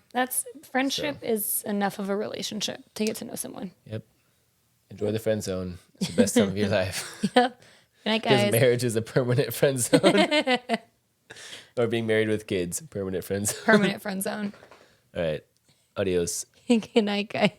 friendship is enough of a relationship to get to know someone. Yep. Enjoy the friend zone. It's the best time of your life. Yep. Good night, guys. Because marriage is a permanent friend zone. Or being married with kids, permanent friend zone. Permanent friend zone. All right. Adios. Good night, guys.